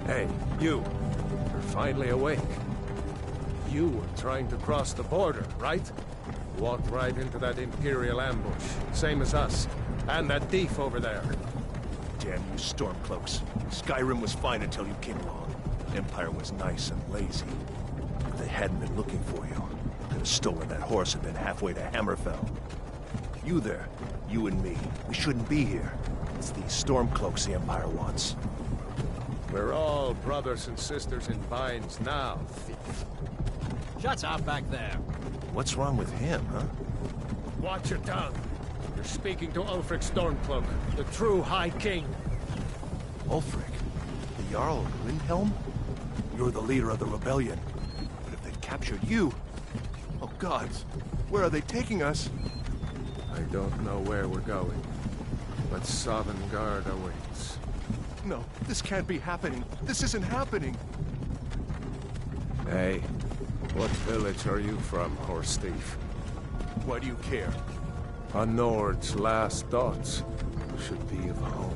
Hey, you. You're finally awake. You were trying to cross the border, right? Walked right into that Imperial ambush, same as us. And that thief over there. Damn you Stormcloaks. Skyrim was fine until you came along. Empire was nice and lazy. If they hadn't been looking for you, could have stolen that horse and been halfway to Hammerfell. You there, you and me, we shouldn't be here. It's these Stormcloaks the Empire wants. We're all brothers and sisters in binds now, thief. Shut up back there. What's wrong with him, huh? Watch your tongue. You're speaking to Ulfric Stormcloak, the true High King. Ulfric? The Jarl of Windhelm? You're the leader of the rebellion. But if they captured you... Oh gods, where are they taking us? I don't know where we're going, but Sovngarde awaits. No, this can't be happening. This isn't happening. Hey, what village are you from, horse thief? Why do you care? A Nord's last thoughts should be of home.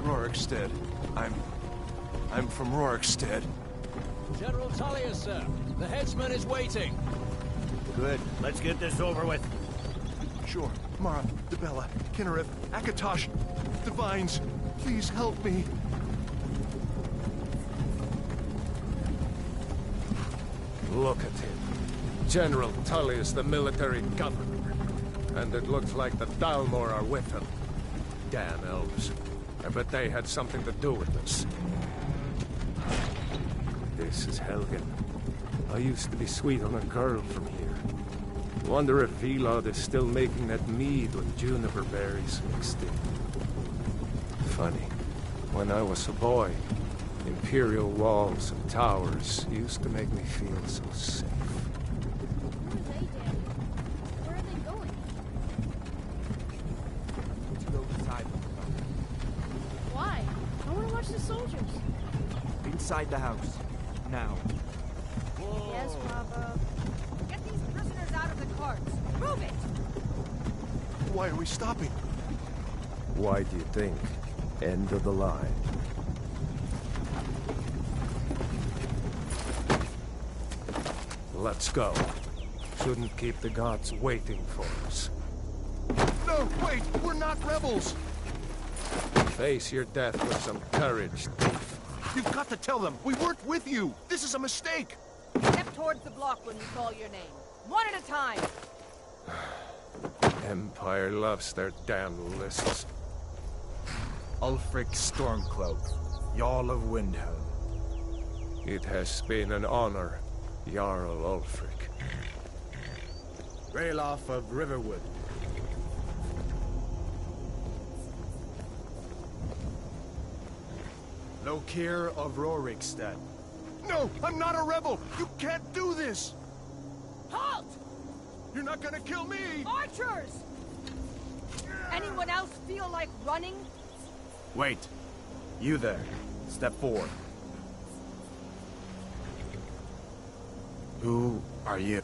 Rorikstead. I'm from Rorikstead. General Tullius, sir. The headsman is waiting. Good. Let's get this over with. Sure. Mara, Dibella, Kinnereth, Akatosh, Divines, please help me. Look at him. General Tullius, the military governor. And it looks like the Dalmor are with him. Damn elves. I bet they had something to do with this. This is Helgen. I used to be sweet on a girl from here. Wonder if Vilod is still making that mead with juniper berries mixed in. Funny. When I was a boy, Imperial walls and towers used to make me feel so safe. Who are they, Danny? Where are they going? To go inside. Why? I want to watch the soldiers. Inside the house. Now. Yes, Papa. Get these prisoners out of the carts. Move it! Why are we stopping? Why do you think? End of the line. Let's go. Shouldn't keep the gods waiting for us. No, wait! We're not rebels! Face your death with some courage, thief. You've got to tell them! We weren't with you! This is a mistake! Step towards the block when we call your name. One at a time! Empire loves their damn lists. Ulfric Stormcloak, Jarl of Windhelm. It has been an honor, Jarl Ulfric. Ralof of Riverwood. Lokir of Rorikstead. No! I'm not a rebel! You can't do this! Halt! You're not gonna kill me! Archers! Anyone else feel like running? Wait. You there. Step forward. Who are you?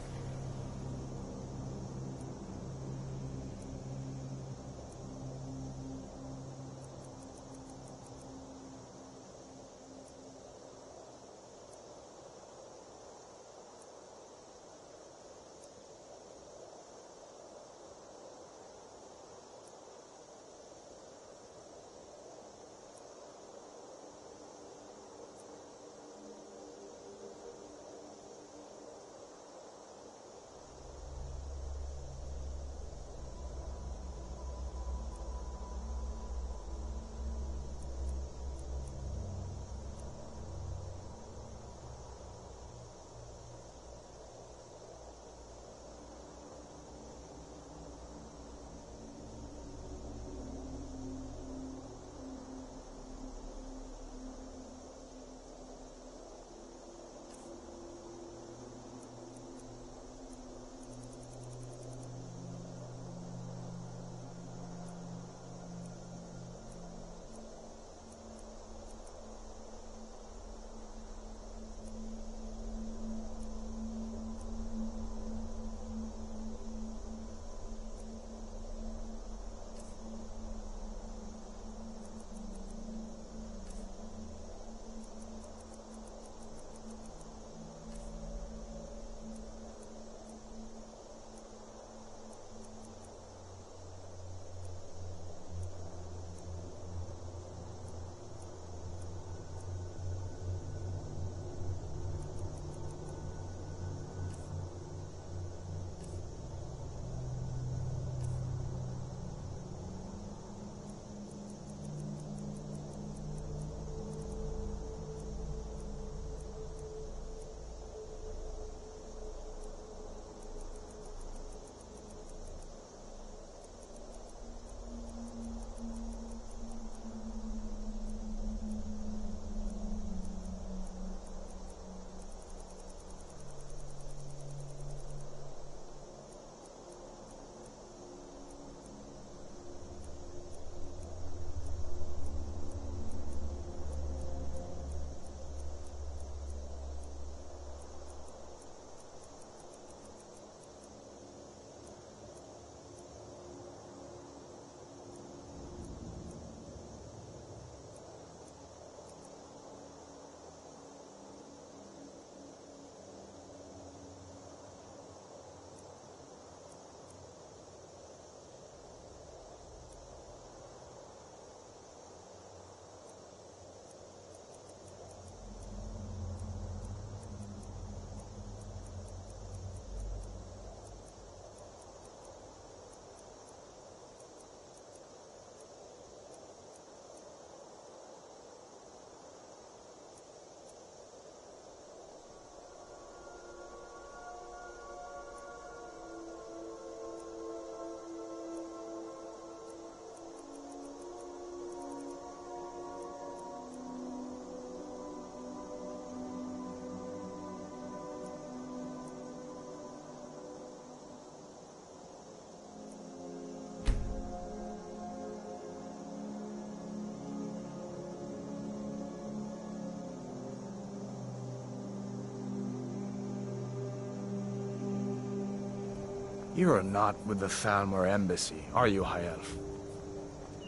You are not with the Thalmor embassy, are you, High Elf?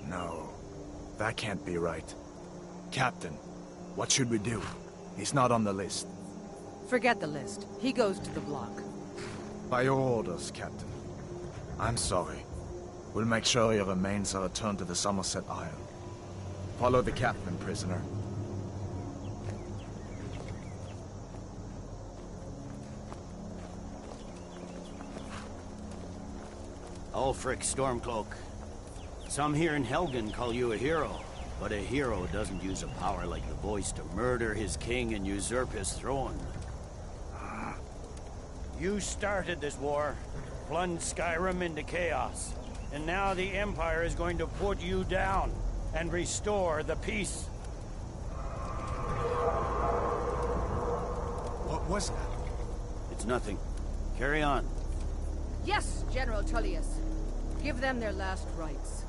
No, that can't be right. Captain, what should we do? He's not on the list. Forget the list. He goes to the block. By your orders, Captain. I'm sorry. We'll make sure your remains are returned to the Somerset Isle. Follow the captain, prisoner. Ulfric Stormcloak. Some here in Helgen call you a hero, but a hero doesn't use a power like the voice to murder his king and usurp his throne. You started this war, plunged Skyrim into chaos, and now the Empire is going to put you down and restore the peace. What was that? It's nothing. Carry on. Yes, General Tullius. Give them their last rites.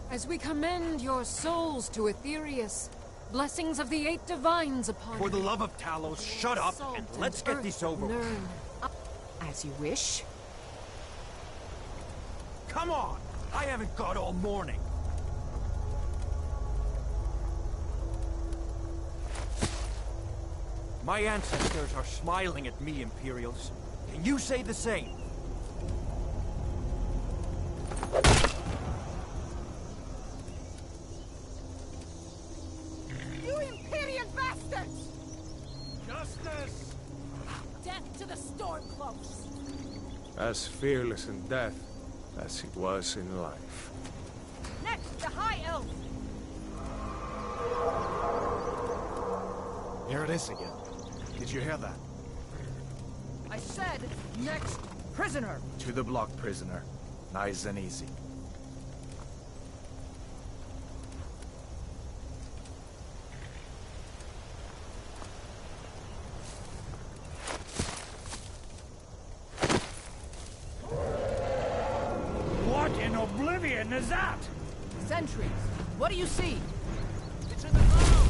As we commend your souls to Aetherius, blessings of the 8 divines upon For the you. love of Talos, shut up Salt and let's get earth this over with. learn. As you wish. Come on! I haven't got all morning. My ancestors are smiling at me, Imperials. Can you say the same? You Imperial bastards! Justice! Death to the Stormcloaks! As fearless in death as he was in life. Next, the High Elf! Here it is again. Did you hear that? I said, next, prisoner! To the block, prisoner. Nice and easy. What in oblivion is that? Sentries, what do you see? It's in the ground!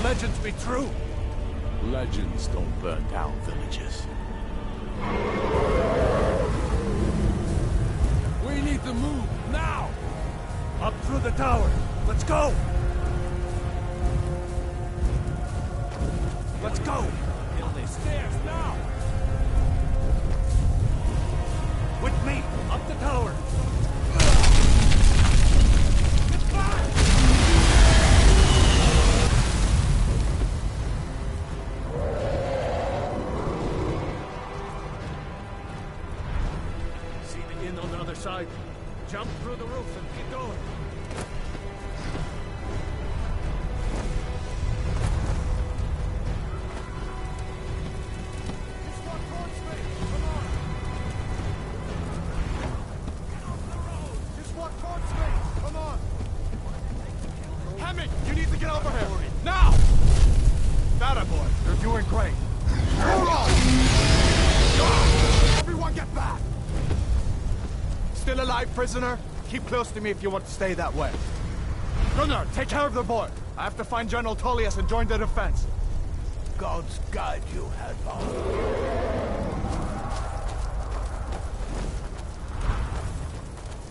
legends be true? Legends don't burn down villages. We need to move, now! Up through the tower. Let's go! Let's go! Down these stairs, now! With me, up the tower! Get back! See the inn on the other side? Jump through the roof and keep going. Just walk towards me. Come on. Get off the road. Just walk towards me. Come on. Hemming, you need to get over here. Now! That boy, you're doing great. Hold on! Everyone get back! Still alive, prisoner? Keep close to me if you want to stay that way. Gunnar, take care of the boy. I have to find General Tullius and join the defense. Gods guide you, Hadvar.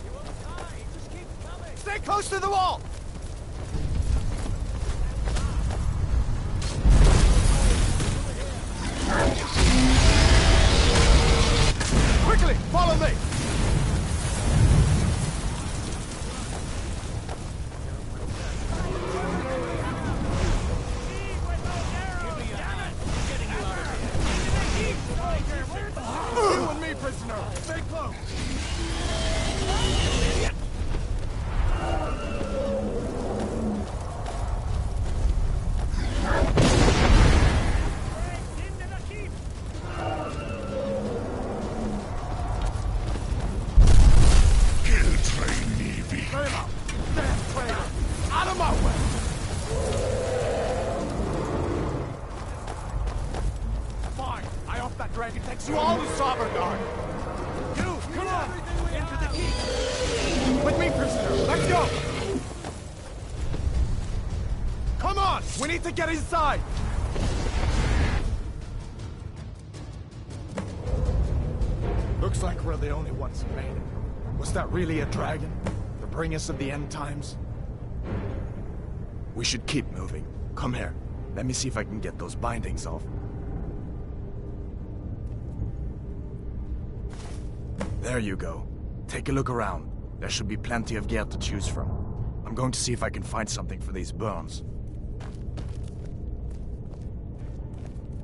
You won't die. Just keep coming. Stay close to the wall! Quickly, follow me! You and me, prisoner! Stay close! you all to Soberguard! You, come on! Into the keep! With me, prisoner! Let's go! Come on! We need to get inside! Looks like we're the only ones who made it. Was that really a dragon? The bring us of the end times? We should keep moving. Come here. Let me see if I can get those bindings off. There you go. Take a look around. There should be plenty of gear to choose from. I'm going to see if I can find something for these burns.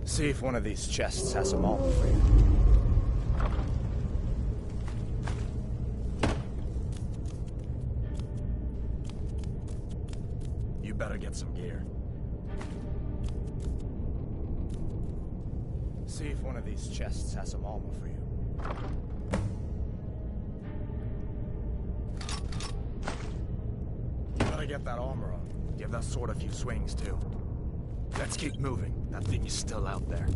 See if one of these chests has some armor for you. You better get some gear. See if one of these chests has some armor for you. You better get that armor on. Give that sword a few swings, too. Let's keep moving. That thing is still out there.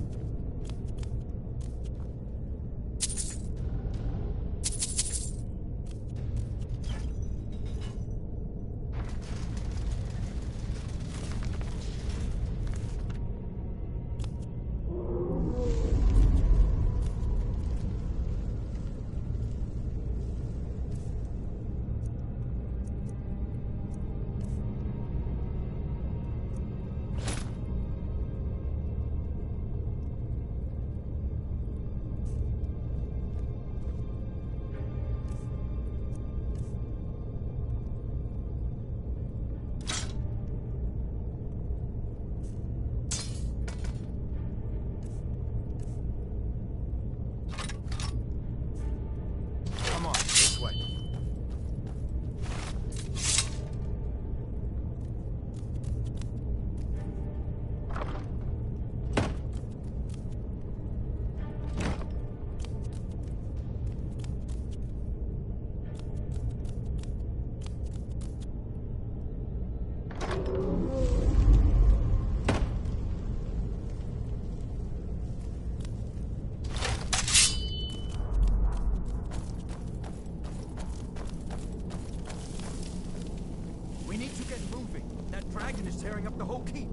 tearing up the whole keep.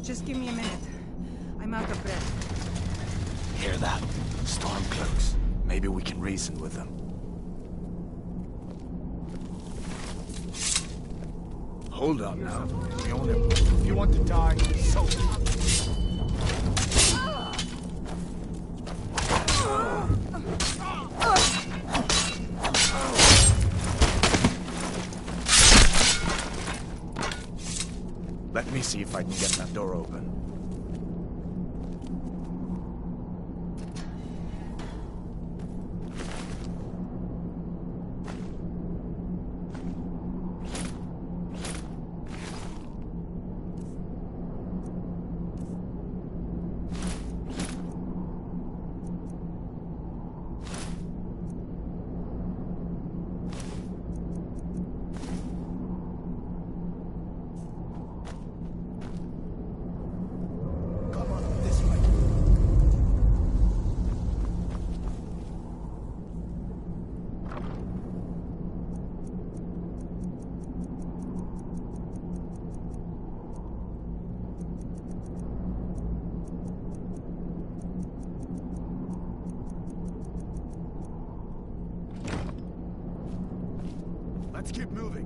Just give me a minute. I'm out of breath. Hear that? Stormcloaks. Maybe we can reason with them. Hold on now. We only... If you want to die, so... Let me see if I can get that door open. Let's keep moving.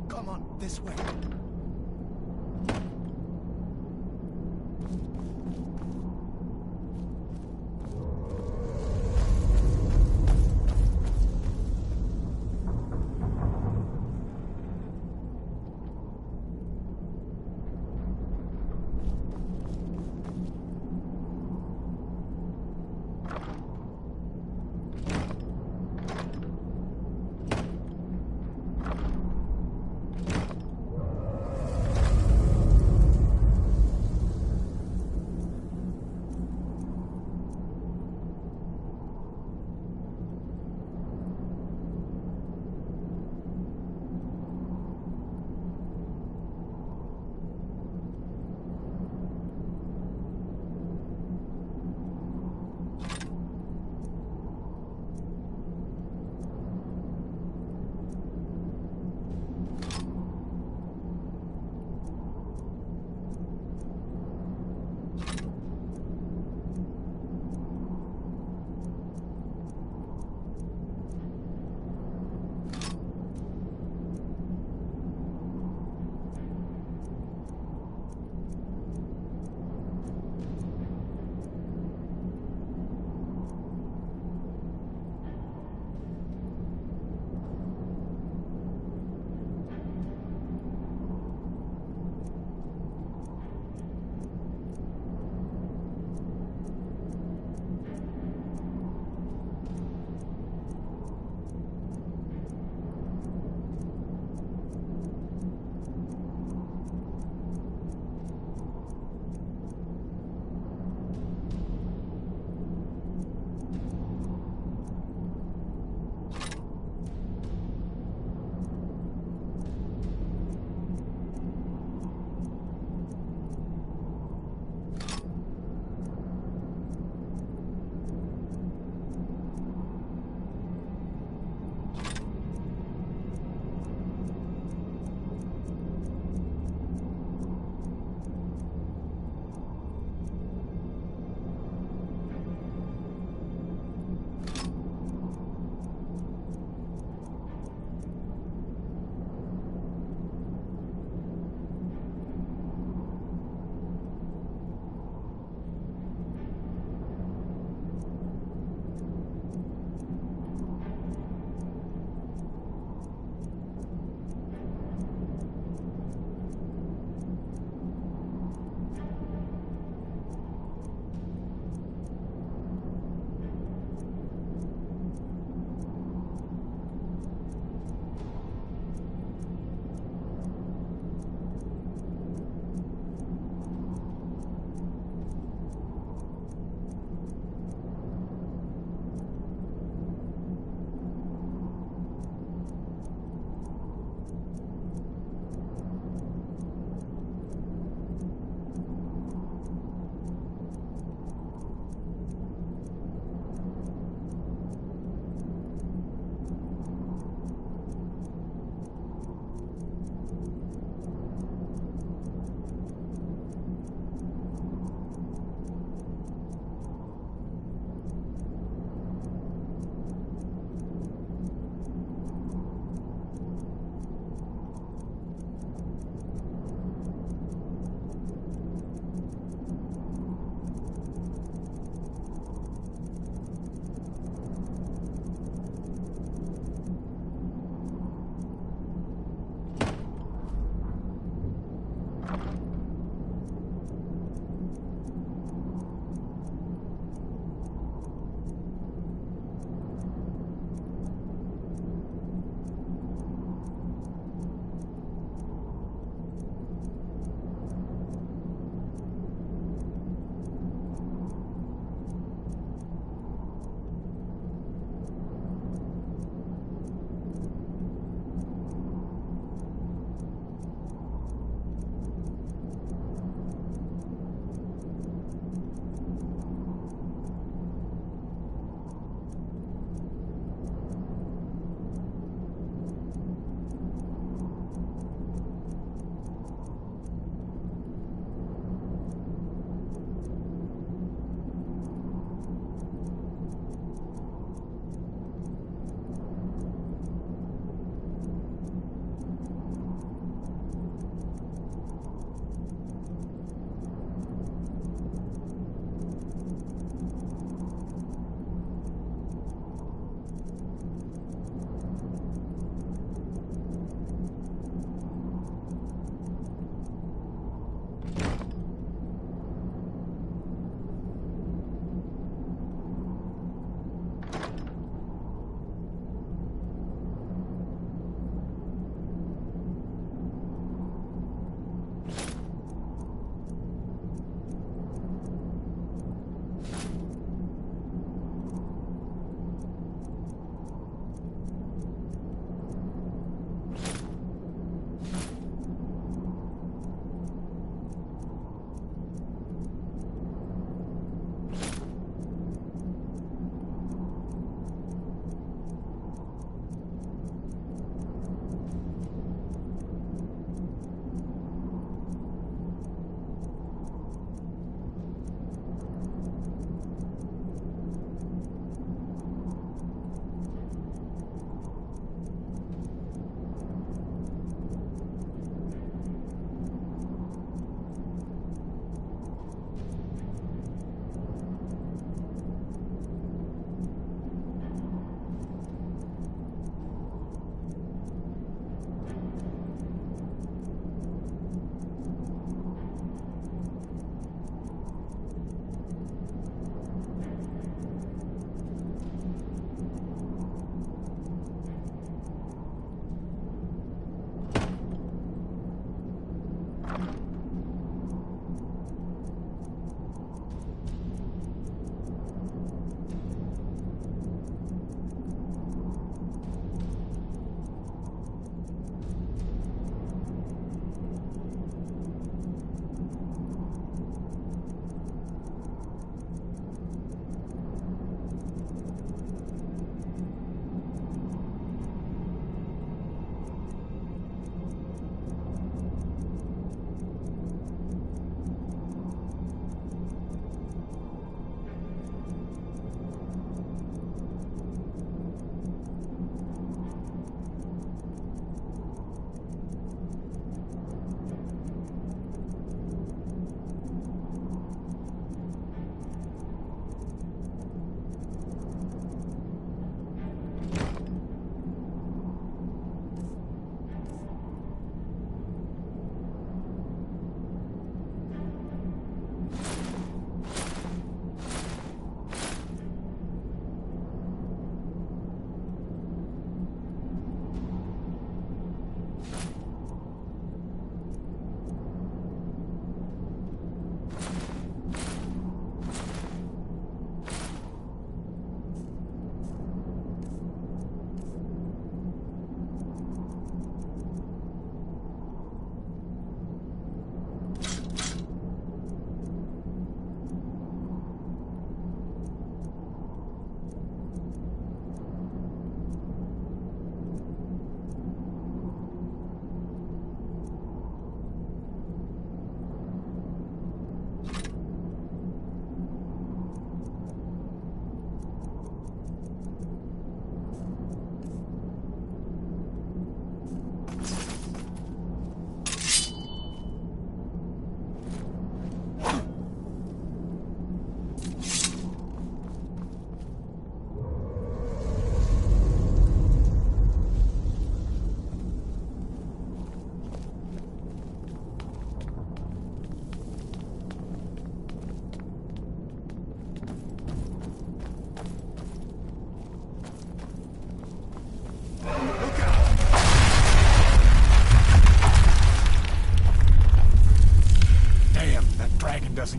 Come on, this way.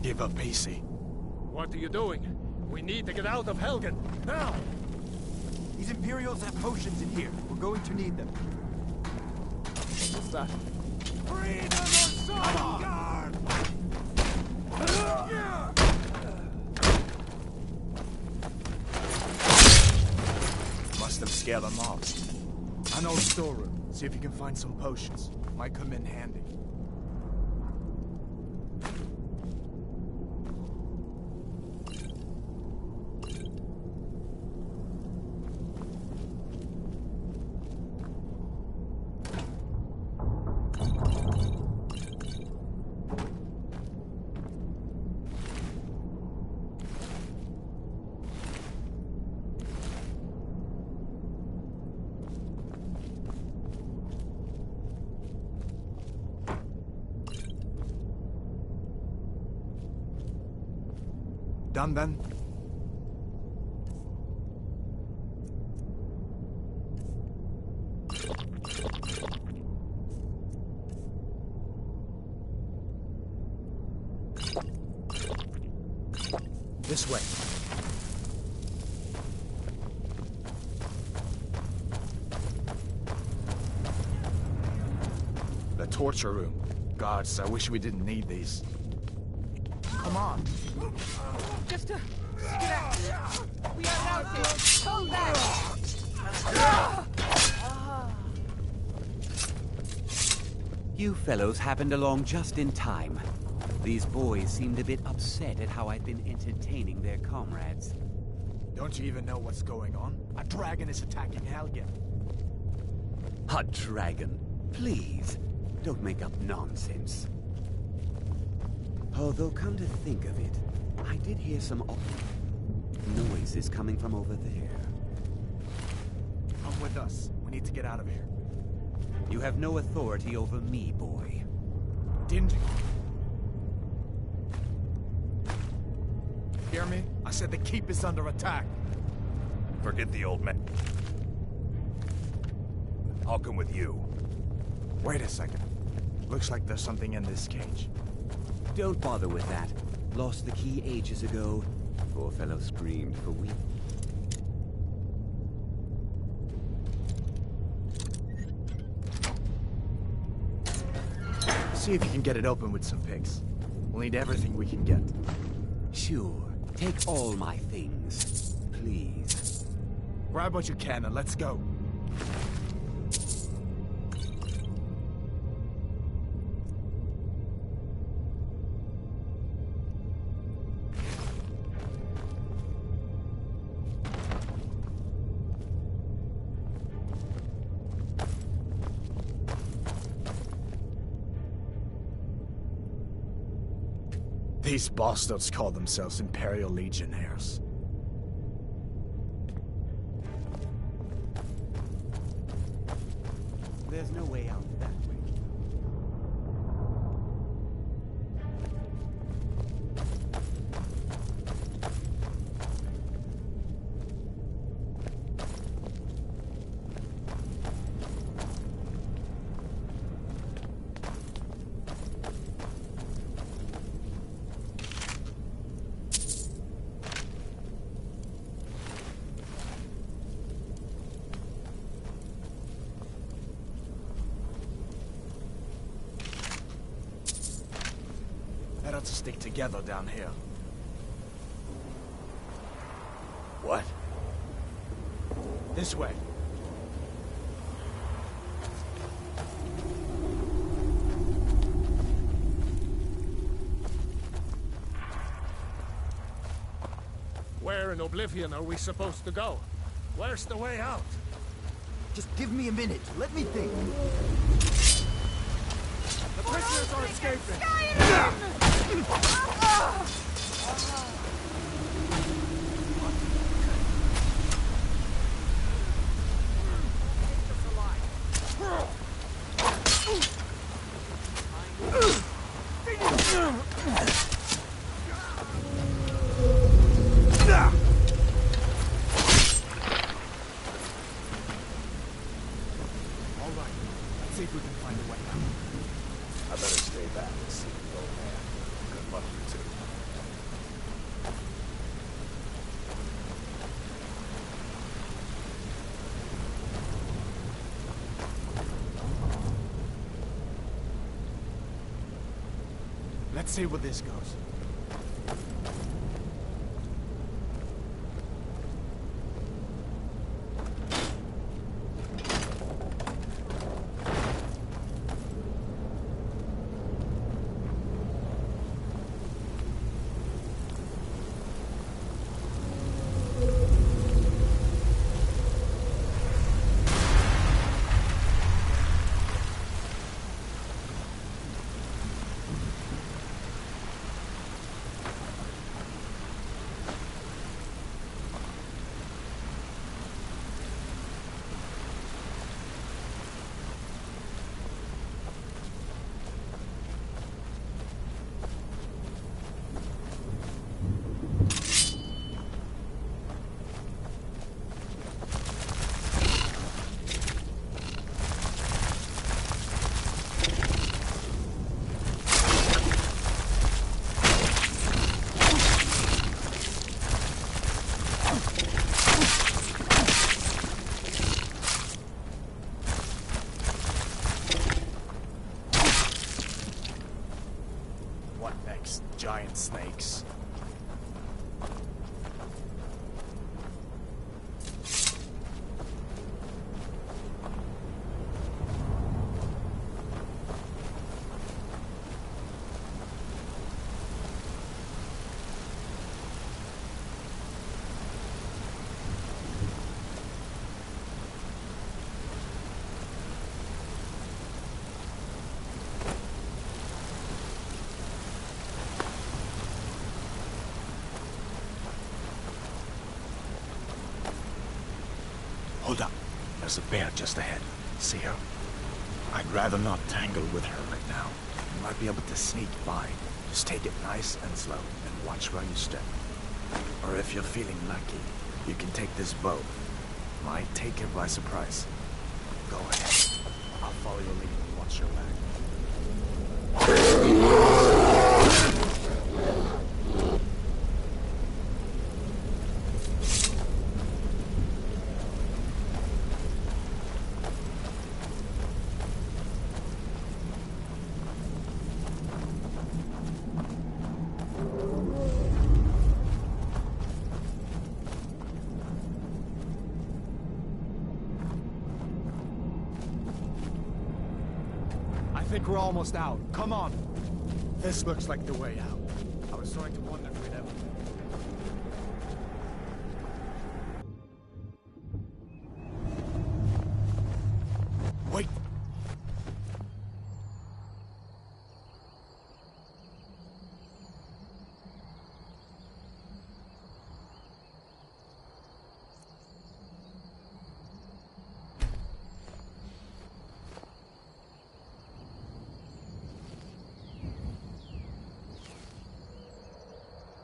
Don't give up, easy. What are you doing? We need to get out of Helgen, now! These Imperials have potions in here. We're going to need them. What's that? Freedom or Sovngarde! Must have scared them off. I know a storeroom. See if you can find some potions. Might come in handy. Done then? This way. The torture room. Gods, I wish we didn't need these. Come on. Just to get out. We are routed. Hold back. You fellows happened along just in time. These boys seemed a bit upset at how I'd been entertaining their comrades. Don't you even know what's going on? A dragon is attacking Helgen. A dragon? Please, don't make up nonsense. Although, come to think of it, I did hear some noises coming from over there. Come with us. We need to get out of here. You have no authority over me, boy. Didn't you? Hear me? I said the keep is under attack. Forget the old man. I'll come with you. Wait a second. Looks like there's something in this cage. Don't bother with that. Lost the key ages ago. Poor fellow screamed for weeks. See if you can get it open with some picks. We'll need everything we can get. Sure. Take all my things, please. Grab what you can and let's go. These bastards call themselves Imperial Legionnaires. There's no way out that way. Better to stick together down here. What? This way. Where in Oblivion are we supposed to go? Where's the way out? Just give me a minute. Let me think. The prisoners are escaping! I better stay back and see the old man. month or two. Let's see where this goes. Giant snakes. Hold up. There's a bear just ahead. See her? I'd rather not tangle with her right now. You might be able to sneak by. Just take it nice and slow, and watch where you step. Or if you're feeling lucky, you can take this bow. Might take her by surprise. Go ahead. I'll follow your lead and watch your back. I think we're almost out. Come on. This looks like the way out. I was starting to wonder if we'd ever... Wait!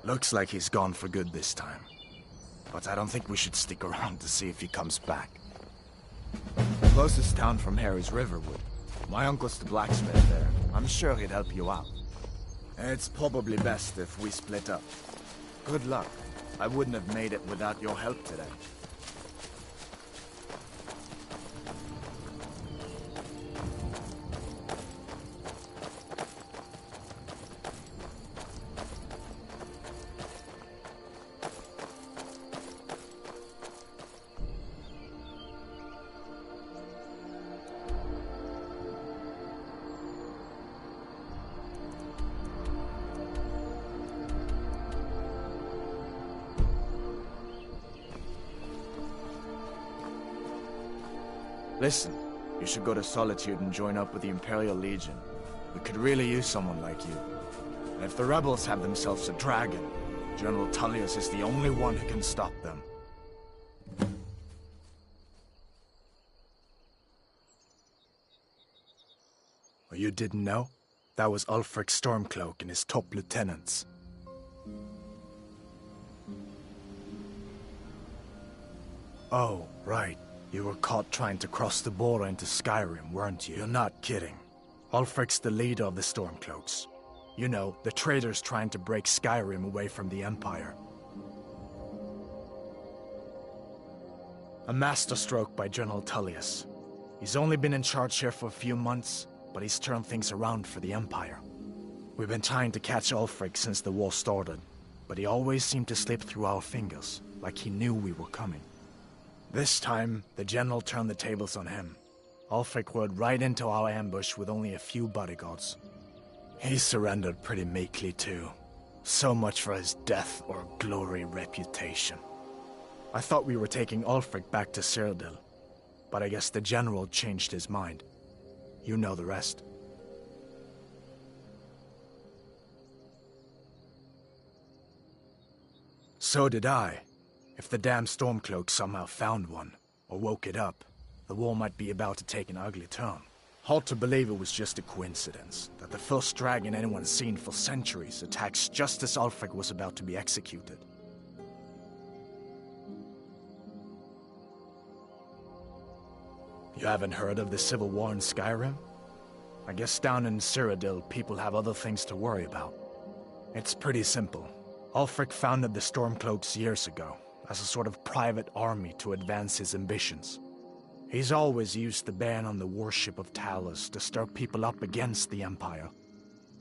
Looks like he's gone for good this time. But I don't think we should stick around to see if he comes back. The closest town from here is Riverwood. My uncle's the blacksmith there. I'm sure he'd help you out. It's probably best if we split up. Good luck. I wouldn't have made it without your help today. Listen, you should go to Solitude and join up with the Imperial Legion. We could really use someone like you. And if the rebels have themselves a dragon, General Tullius is the only one who can stop them. Oh, you didn't know? That was Ulfric Stormcloak and his top lieutenants. Oh, right. You were caught trying to cross the border into Skyrim, weren't you? You're not kidding. Ulfric's the leader of the Stormcloaks. You know, the traitors trying to break Skyrim away from the Empire. A masterstroke by General Tullius. He's only been in charge here for a few months, but he's turned things around for the Empire. We've been trying to catch Ulfric since the war started, but he always seemed to slip through our fingers, like he knew we were coming. This time, the General turned the tables on him. Ulfric rode right into our ambush with only a few bodyguards. He surrendered pretty meekly too. So much for his death or glory reputation. I thought we were taking Ulfric back to Cyrodiil, but I guess the General changed his mind. You know the rest. So did I. If the damn Stormcloak somehow found one, or woke it up, the war might be about to take an ugly turn. Hard to believe it was just a coincidence, that the first dragon anyone's seen for centuries attacks just as Ulfric was about to be executed. You haven't heard of the civil war in Skyrim? I guess down in Cyrodiil, people have other things to worry about. It's pretty simple. Ulfric founded the Stormcloaks years ago, as a sort of private army to advance his ambitions. He's always used the ban on the worship of Talos to stir people up against the Empire.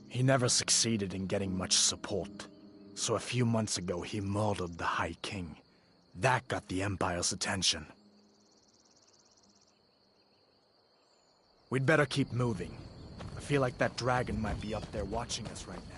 He never succeeded in getting much support, so a few months ago he murdered the High King. That got the Empire's attention. We'd better keep moving. I feel like that dragon might be up there watching us right now.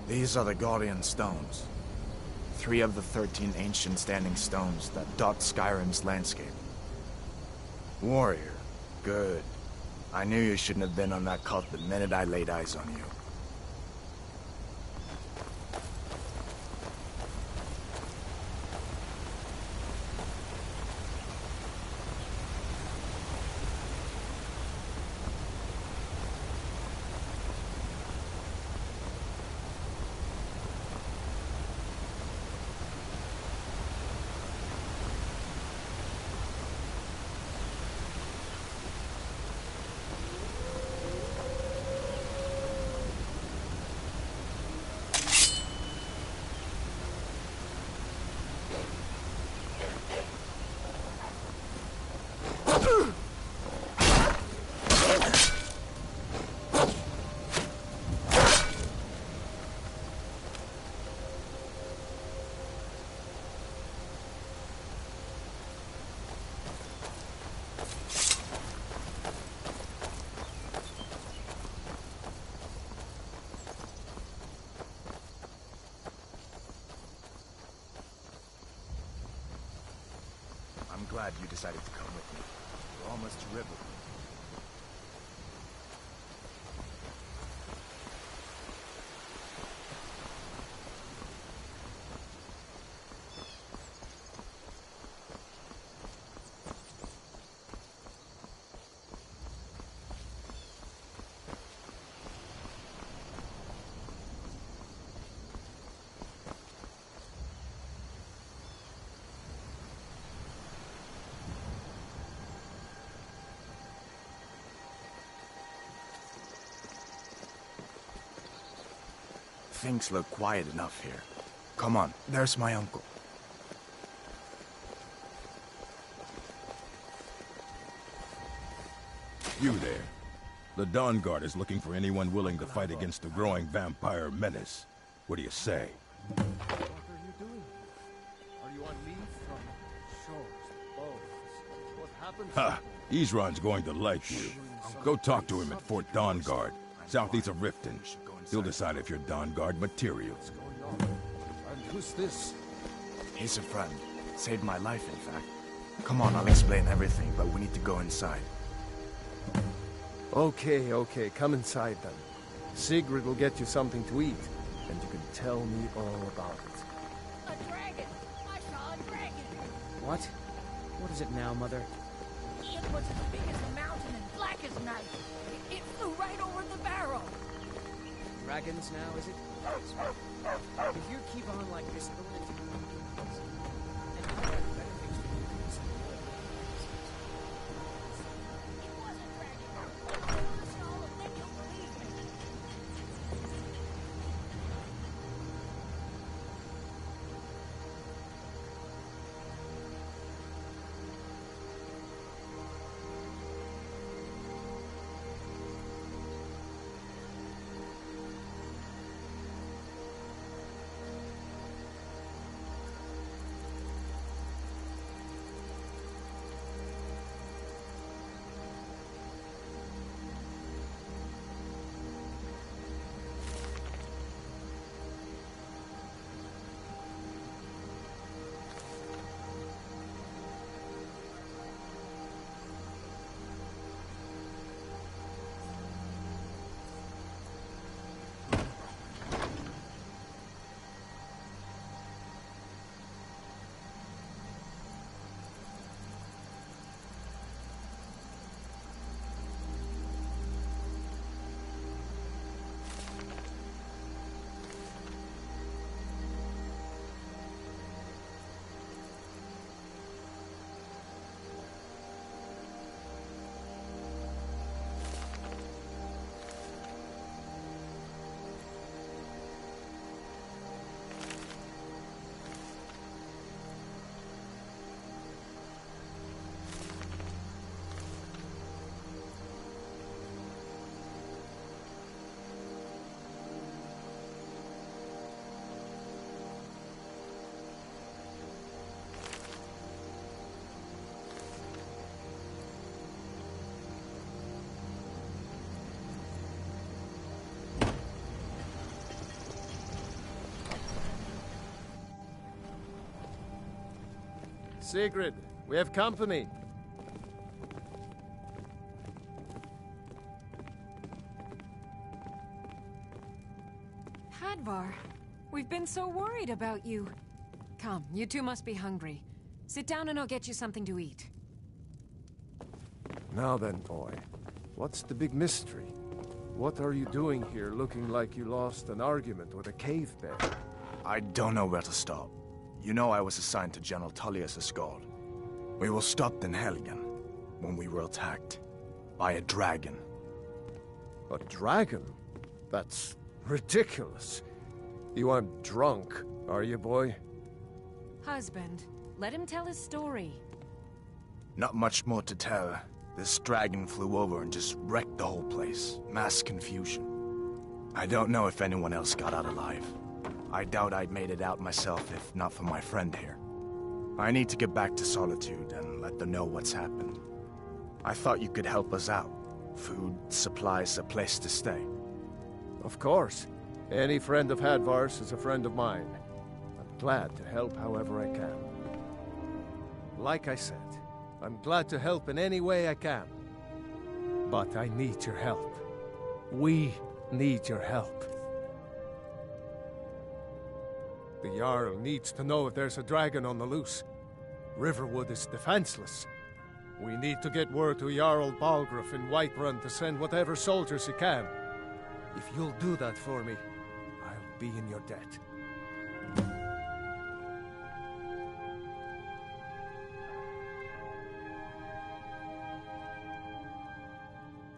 These are the Guardian Stones. 3 of the 13 ancient standing stones that dot Skyrim's landscape. Warrior. Good. I knew you shouldn't have been on that cult the minute I laid eyes on you. I'm glad you decided to come with me. We're almost to River. Things look quiet enough here. Come on, there's my uncle. You there. The Dawn Guard is looking for anyone willing to fight against the growing vampire menace. What do you say? What are you doing? Are you on leave from shores, bows? What happened? Ha! Isran's going to like you. Go talk to him at Fort Dawn Guard, southeast of Riften. He'll decide if you're Dawn Guard material. What's going on? And who's this? He's a friend. Saved my life, in fact. Come on, I'll explain everything, but we need to go inside. Okay, come inside then. Sigrid will get you something to eat, and you can tell me all about it. A dragon! I saw a dragon! What? What is it now, Mother? It was as big as a mountain and black as night. It flew right over the barrel. Dragons now, is it? If you keep on like this, it'll let you and I'll have better things to do than this. It was a dragon. I promise you all of them, you'll believe me. Sigrid, we have company. Hadvar, we've been so worried about you. Come, you two must be hungry. Sit down and I'll get you something to eat. Now then, boy. What's the big mystery? What are you doing here looking like you lost an argument with a cave bear? I don't know where to start. You know I was assigned to General Tullius' guard. We were stopped in Helgen when we were attacked by a dragon. A dragon? That's ridiculous. You aren't drunk, are you, boy? Husband, let him tell his story. Not much more to tell. This dragon flew over and just wrecked the whole place. Mass confusion. I don't know if anyone else got out alive. I doubt I'd made it out myself if not for my friend here. I need to get back to Solitude and let them know what's happened. I thought you could help us out. Food, supplies, a place to stay. Of course. Any friend of Hadvar's is a friend of mine. I'm glad to help however I can. Like I said, I'm glad to help in any way I can. But I need your help. We need your help. The Jarl needs to know if there's a dragon on the loose. Riverwood is defenseless. We need to get word to Jarl Balgruuf in Whiterun to send whatever soldiers he can. If you'll do that for me, I'll be in your debt.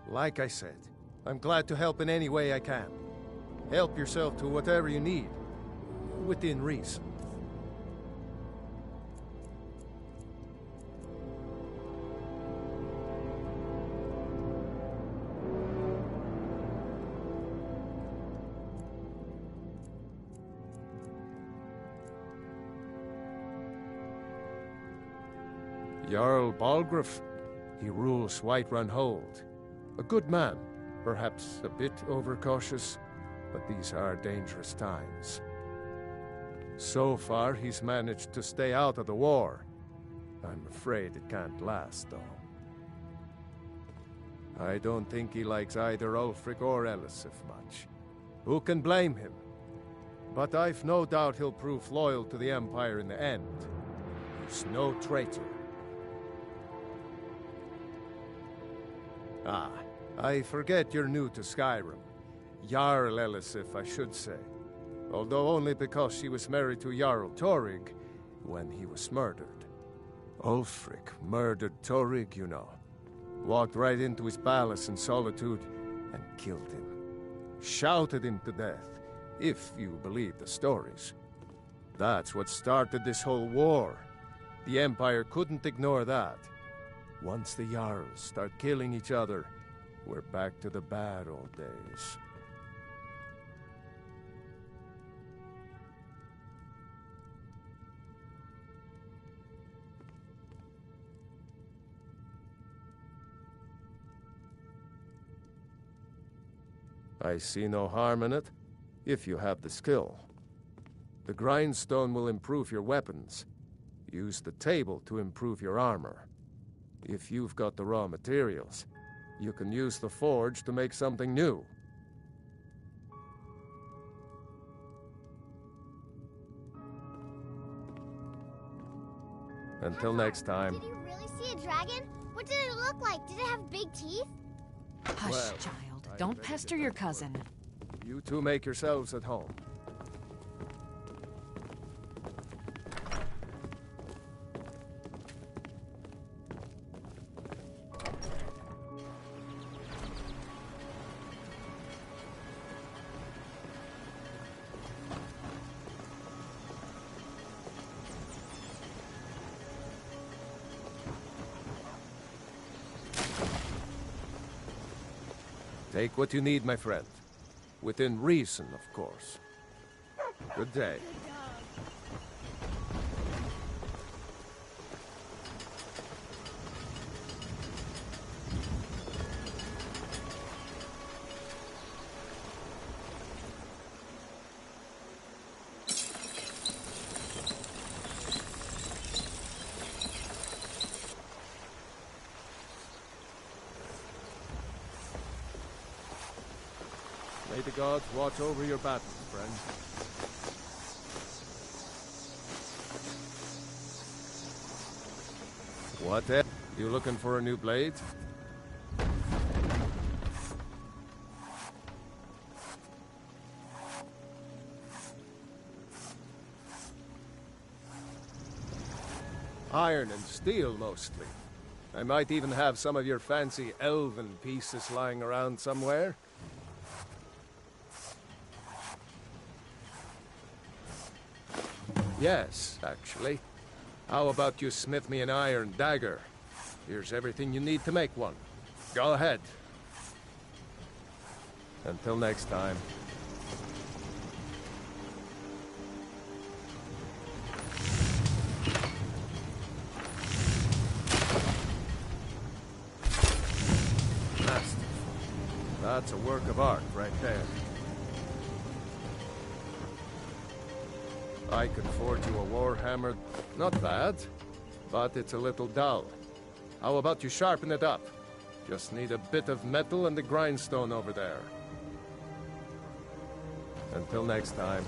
Like I said, I'm glad to help in any way I can. Help yourself to whatever you need, within reason. Jarl Balgruuf. He rules Whiterun Hold. A good man, perhaps a bit overcautious, but these are dangerous times. So far, he's managed to stay out of the war. I'm afraid it can't last, though. I don't think he likes either Ulfric or Elisif much. Who can blame him? But I've no doubt he'll prove loyal to the Empire in the end. He's no traitor. Ah, I forget you're new to Skyrim. Jarl Elisif, I should say. Although only because she was married to Jarl Torygg when he was murdered. Ulfric murdered Torygg, you know. Walked right into his palace in Solitude and killed him. Shouted him to death, if you believe the stories. That's what started this whole war. The Empire couldn't ignore that. Once the Jarls start killing each other, we're back to the bad old days. I see no harm in it, if you have the skill. The grindstone will improve your weapons. Use the table to improve your armor. If you've got the raw materials, you can use the forge to make something new. Until next time. Did you really see a dragon? What did it look like? Did it have big teeth? Hush, Well, child. Don't pester your cousin. You two make yourselves at home. Take what you need, my friend. Within reason, of course. Good day. May the gods watch over your battles, friend. What? You looking for a new blade? Iron and steel, mostly. I might even have some of your fancy elven pieces lying around somewhere. Yes, actually. How about you smith me an iron dagger? Here's everything you need to make one. Go ahead. Until next time. Masterful. That's a work of art right there. I could forge you a warhammer. Not bad, but it's a little dull. How about you sharpen it up? Just need a bit of metal and the grindstone over there. Until next time.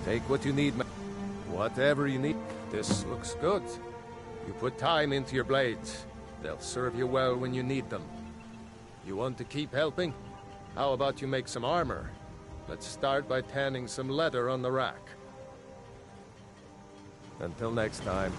Take what you need, whatever you need. This looks good. You put time into your blades. They'll serve you well when you need them. You want to keep helping? How about you make some armor? Let's start by tanning some leather on the rack. Until next time.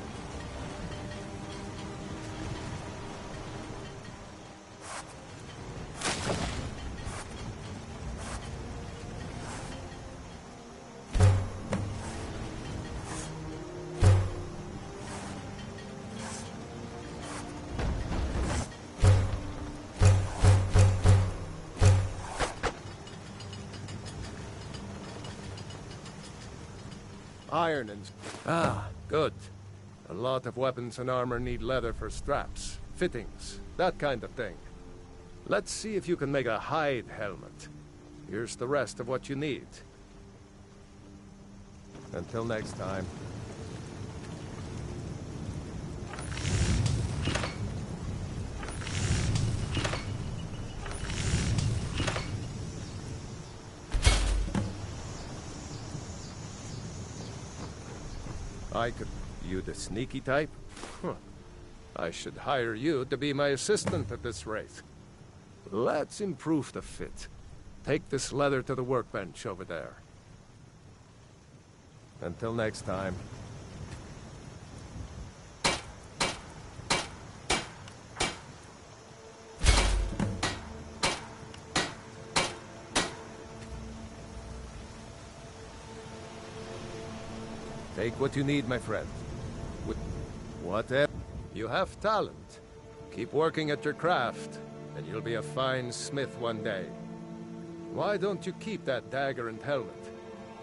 Iron and... Ah, good. A lot of weapons and armor need leather for straps, fittings, that kind of thing. Let's see if you can make a hide helmet. Here's the rest of what you need. Until next time. You the sneaky type? Huh. I should hire you to be my assistant at this rate. Let's improve the fit. Take this leather to the workbench over there. Until next time. Take what you need, my friend. Whatever. You have talent. Keep working at your craft, and you'll be a fine smith one day. Why don't you keep that dagger and helmet?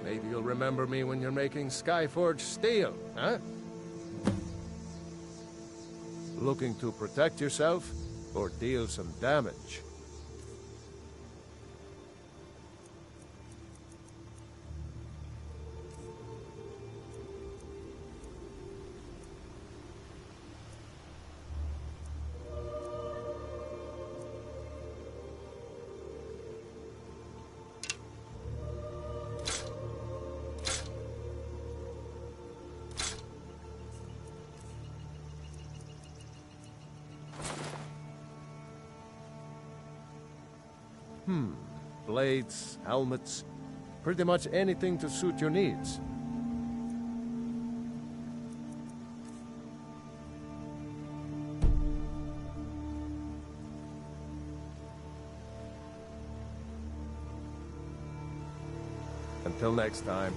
Maybe you'll remember me when you're making Skyforged steel, huh? Looking to protect yourself, or deal some damage? Blades, helmets, pretty much anything to suit your needs. Until next time.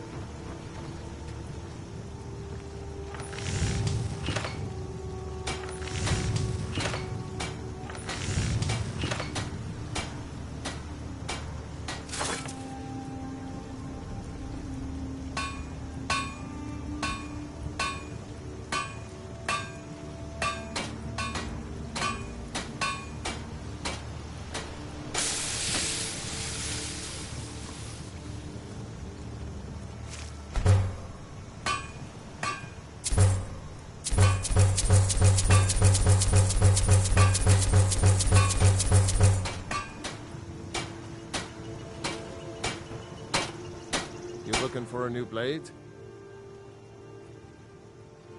Looking for a new blade?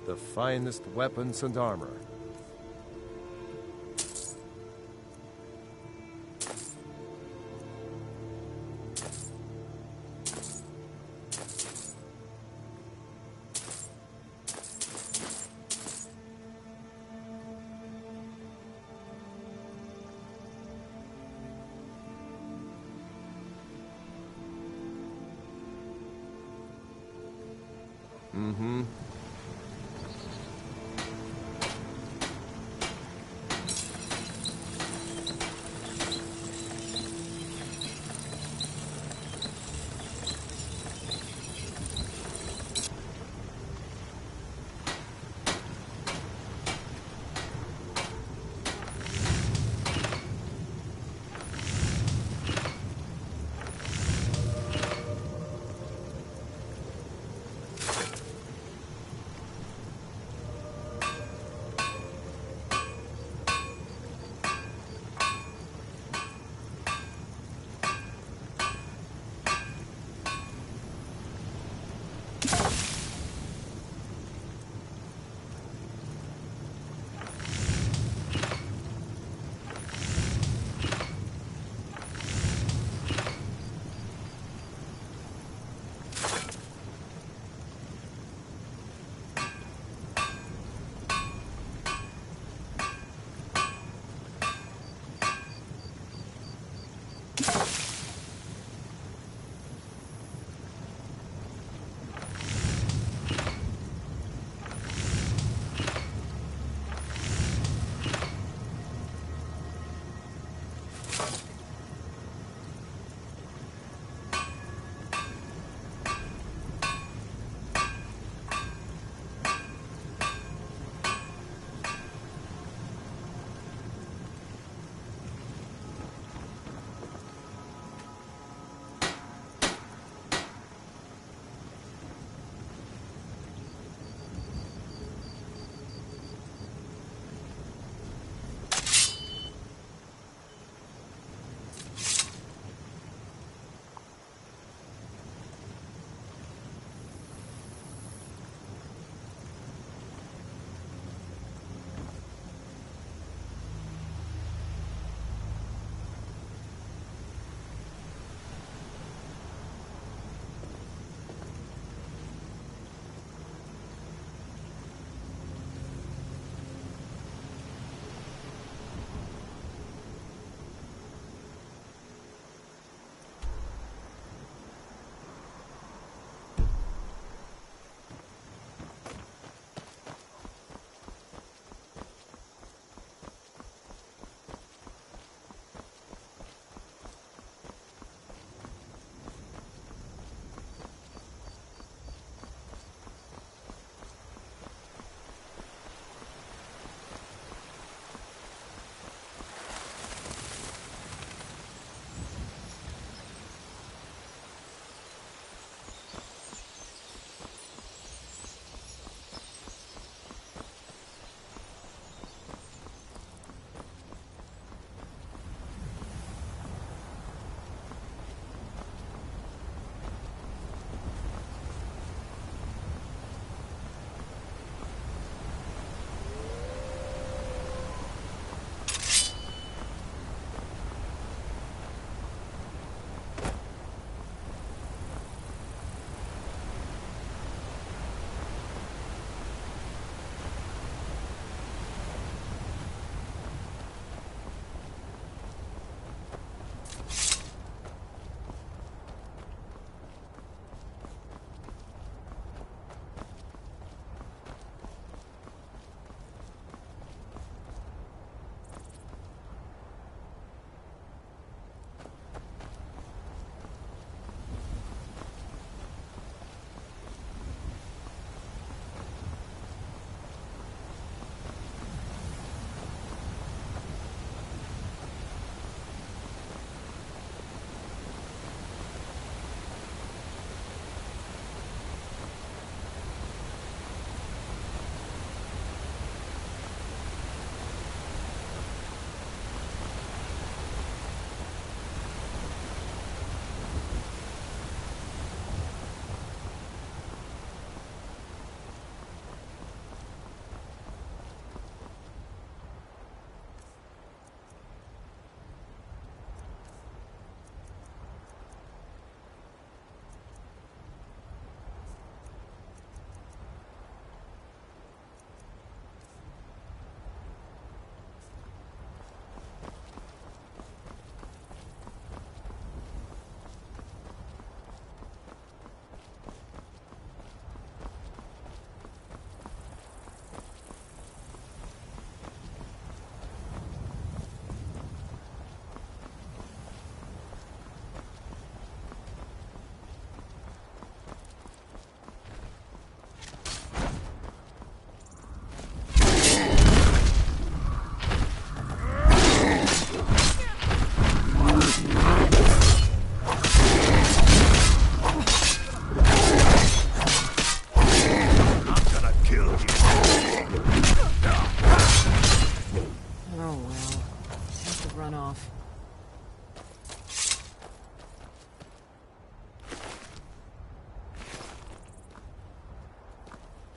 The finest weapons and armor.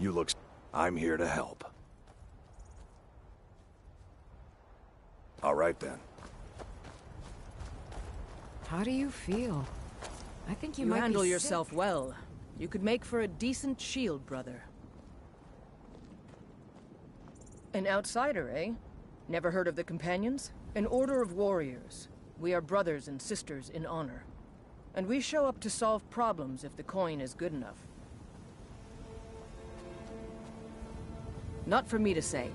You look... I'm here to help. All right, then. How do you feel? I think you You might handle be yourself sick. well. You could make for a decent shield, brother. An outsider, eh? Never heard of the Companions? An order of warriors. We are brothers and sisters in honor. And we show up to solve problems if the coin is good enough. Not for me to say.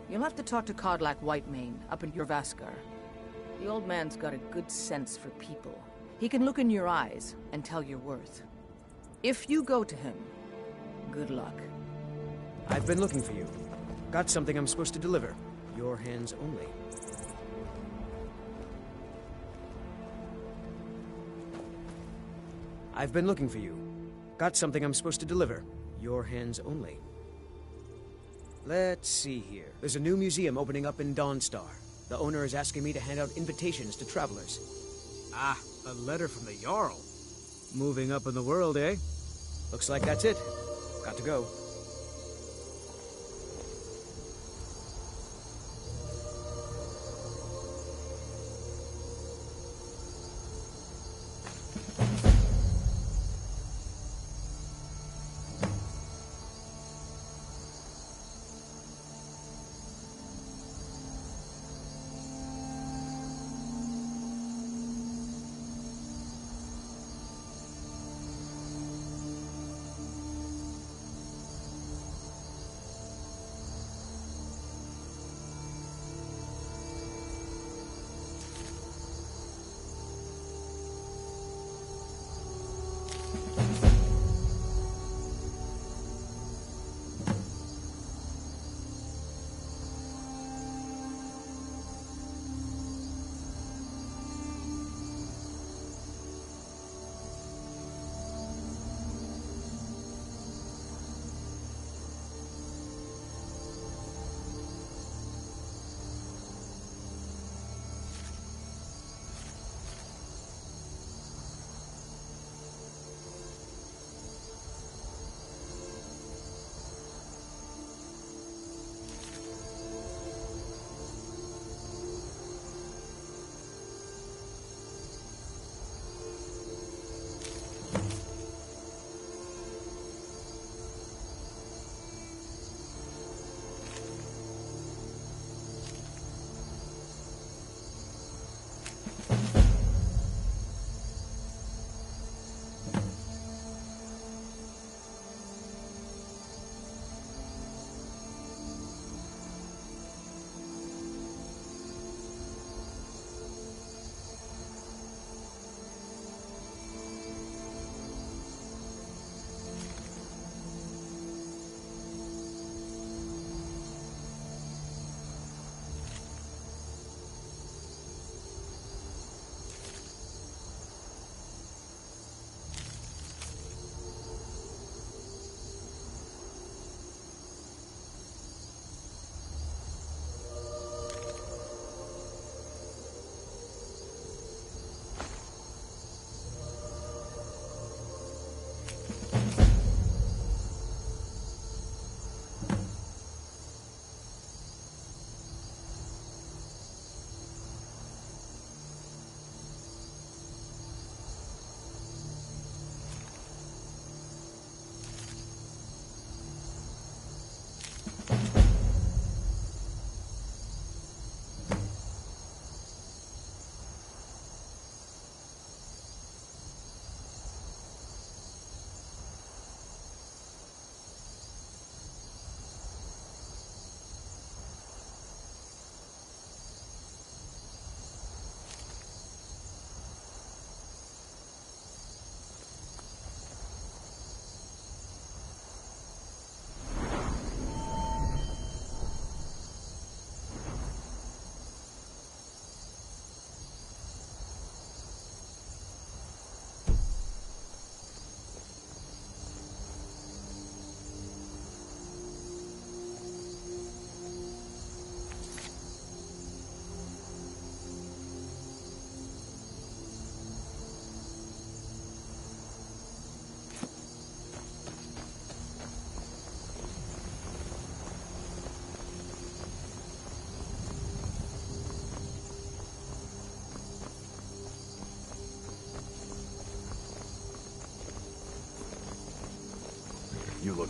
You'll have to talk to Kodlak Whitemane up in Jorvaskar. The old man's got a good sense for people. He can look in your eyes and tell your worth. If you go to him, good luck. I've been looking for you. Got something I'm supposed to deliver. Your hands only. I've been looking for you. Got something I'm supposed to deliver. Your hands only. Let's see here. There's a new museum opening up in Dawnstar. The owner is asking me to hand out invitations to travelers. Ah, a letter from the Jarl. Moving up in the world, eh? Looks like that's it. Got to go.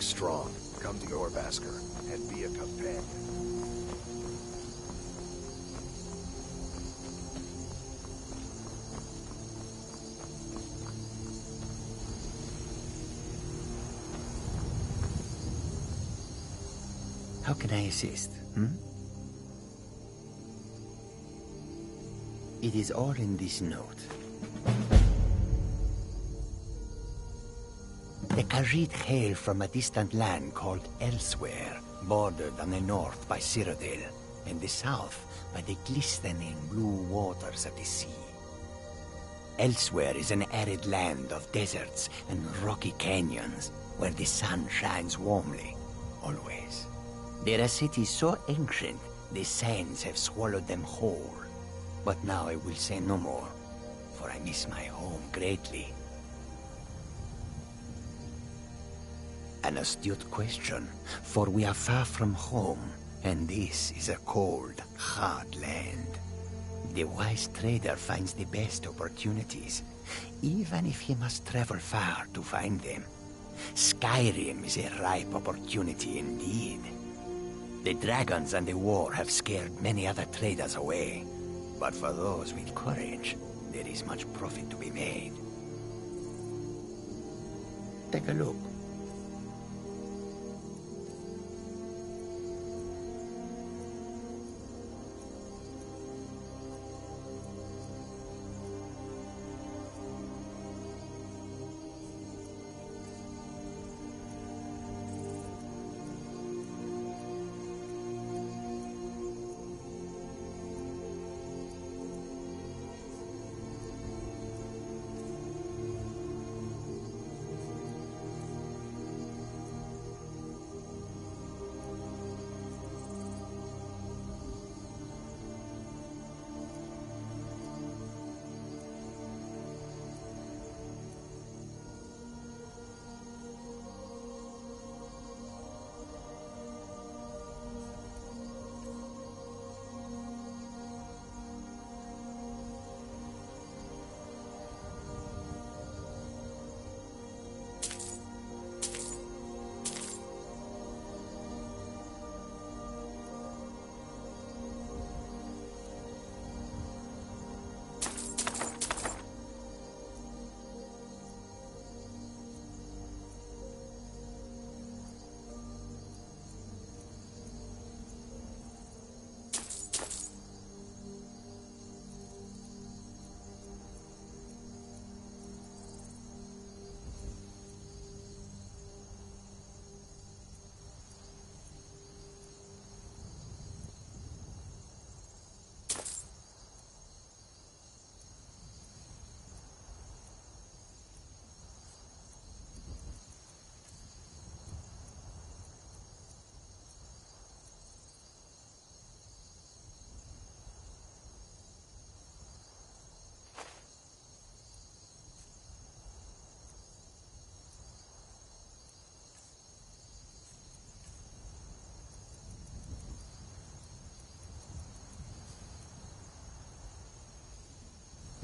strong. Come to your Vasker and be a companion. How can I assist, It is all in this note. The Khajiit hail from a distant land called Elsewhere, bordered on the north by Cyrodiil, and the south by the glistening blue waters of the sea. Elsewhere is an arid land of deserts and rocky canyons, where the sun shines warmly, always. There are cities so ancient, the sands have swallowed them whole. But now I will say no more, for I miss my home greatly. An astute question, for we are far from home, and this is a cold, hard land. The wise trader finds the best opportunities, even if he must travel far to find them. Skyrim is a ripe opportunity indeed. The dragons and the war have scared many other traders away, but for those with courage, there is much profit to be made. Take a look.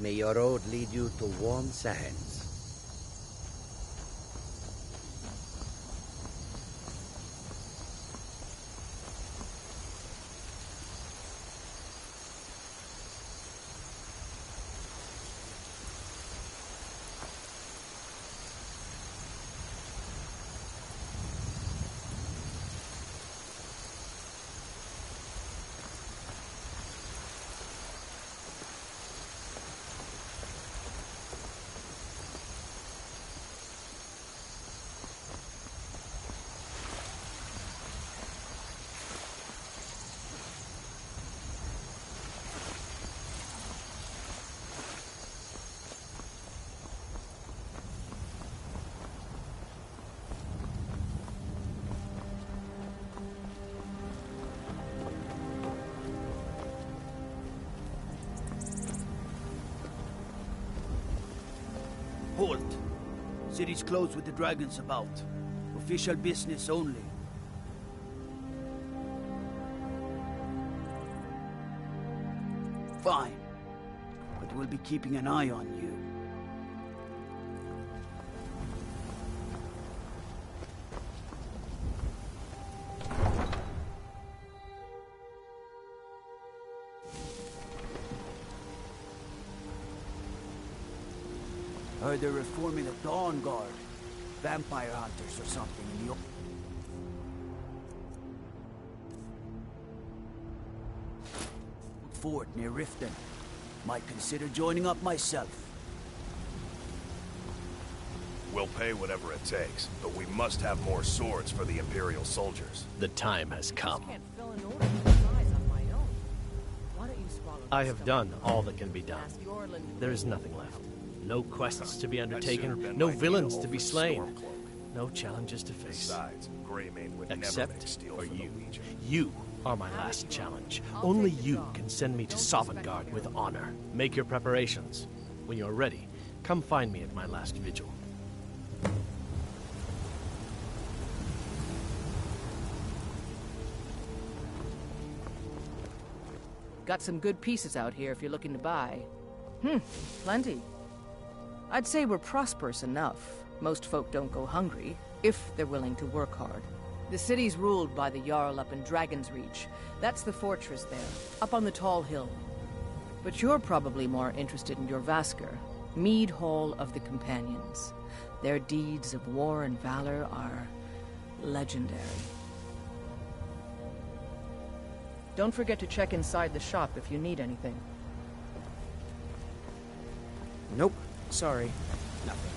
May your road lead you to warm sands. Halt! City's closed with the dragons about. Official business only. Fine. But we'll be keeping an eye on you. Heard they're reforming the Dawn Guard. Vampire hunters or something in the fort near Riften. Might consider joining up myself. We'll pay whatever it takes, but we must have more swords for the Imperial soldiers. The time has come. Can't fill an order this size on my own. Why don't you swallow I this have done all that can be done. Ask Yorlin. There is nothing left. No quests to be I'd sooner undertaken, bend no my knee to villains to old be Frick slain, Stormcloak. no challenges to face. Besides, Greymane would never make Except steel for for the you. Legion. You are my last challenge. Only you can send me to Sovngarde with honor. Make your preparations. When you're ready, come find me at my last vigil. Got some good pieces out here if you're looking to buy. Plenty. I'd say we're prosperous enough. Most folk don't go hungry, if they're willing to work hard. The city's ruled by the Jarl up in Dragon's Reach. That's the fortress there, up on the tall hill. But you're probably more interested in your Vasker, Mead Hall of the Companions. Their deeds of war and valor are legendary. Don't forget to check inside the shop if you need anything. Nope. Sorry. Nothing.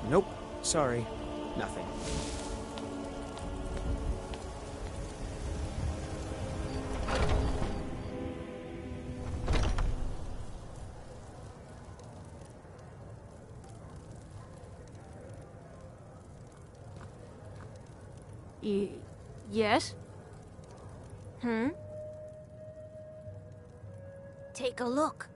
Nope. Sorry. Nothing. Yes? Take a look.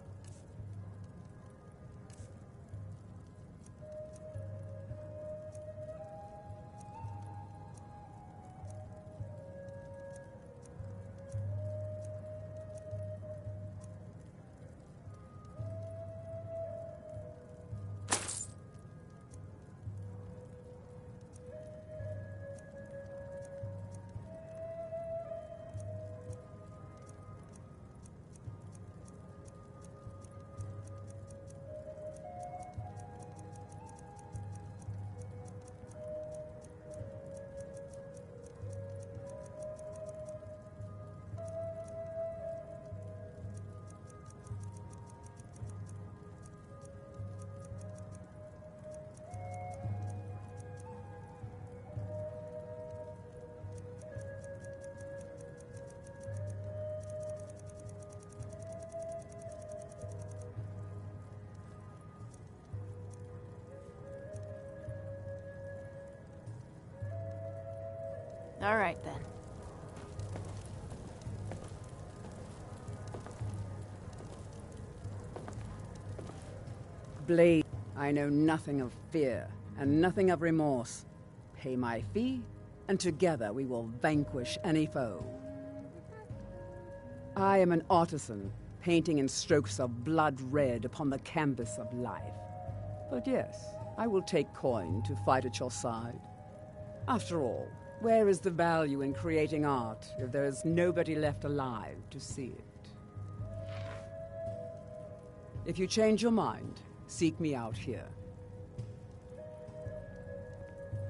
All right, then. Blade, I know nothing of fear, and nothing of remorse. Pay my fee, and together we will vanquish any foe. I am an artisan, painting in strokes of blood red upon the canvas of life. But yes, I will take coin to fight at your side. After all, where is the value in creating art if there is nobody left alive to see it? If you change your mind, seek me out here.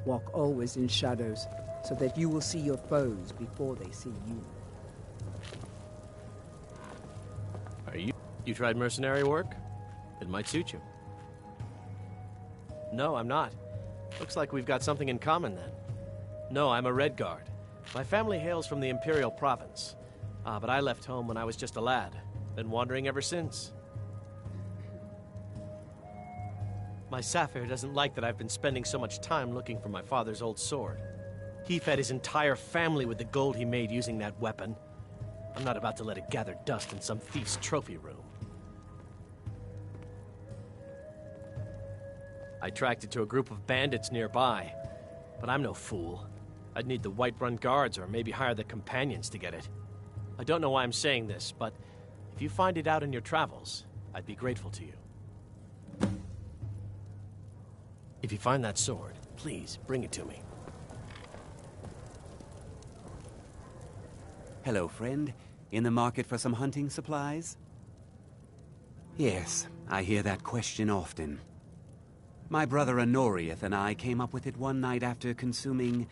Walk always in shadows, so that you will see your foes before they see you. Are you tried mercenary work? It might suit you. No, I'm not. Looks like we've got something in common then. No, I'm a Red Guard. My family hails from the Imperial Province. But I left home when I was just a lad. Been wandering ever since. My Sapphire doesn't like that I've been spending so much time looking for my father's old sword. He fed his entire family with the gold he made using that weapon. I'm not about to let it gather dust in some thief's trophy room. I tracked it to a group of bandits nearby, but I'm no fool. I'd need the Whiterun Guards or maybe hire the Companions to get it. I don't know why I'm saying this, but if you find it out in your travels, I'd be grateful to you. If you find that sword, please bring it to me. Hello, friend. In the market for some hunting supplies? Yes, I hear that question often. My brother Honorius and I came up with it one night after consuming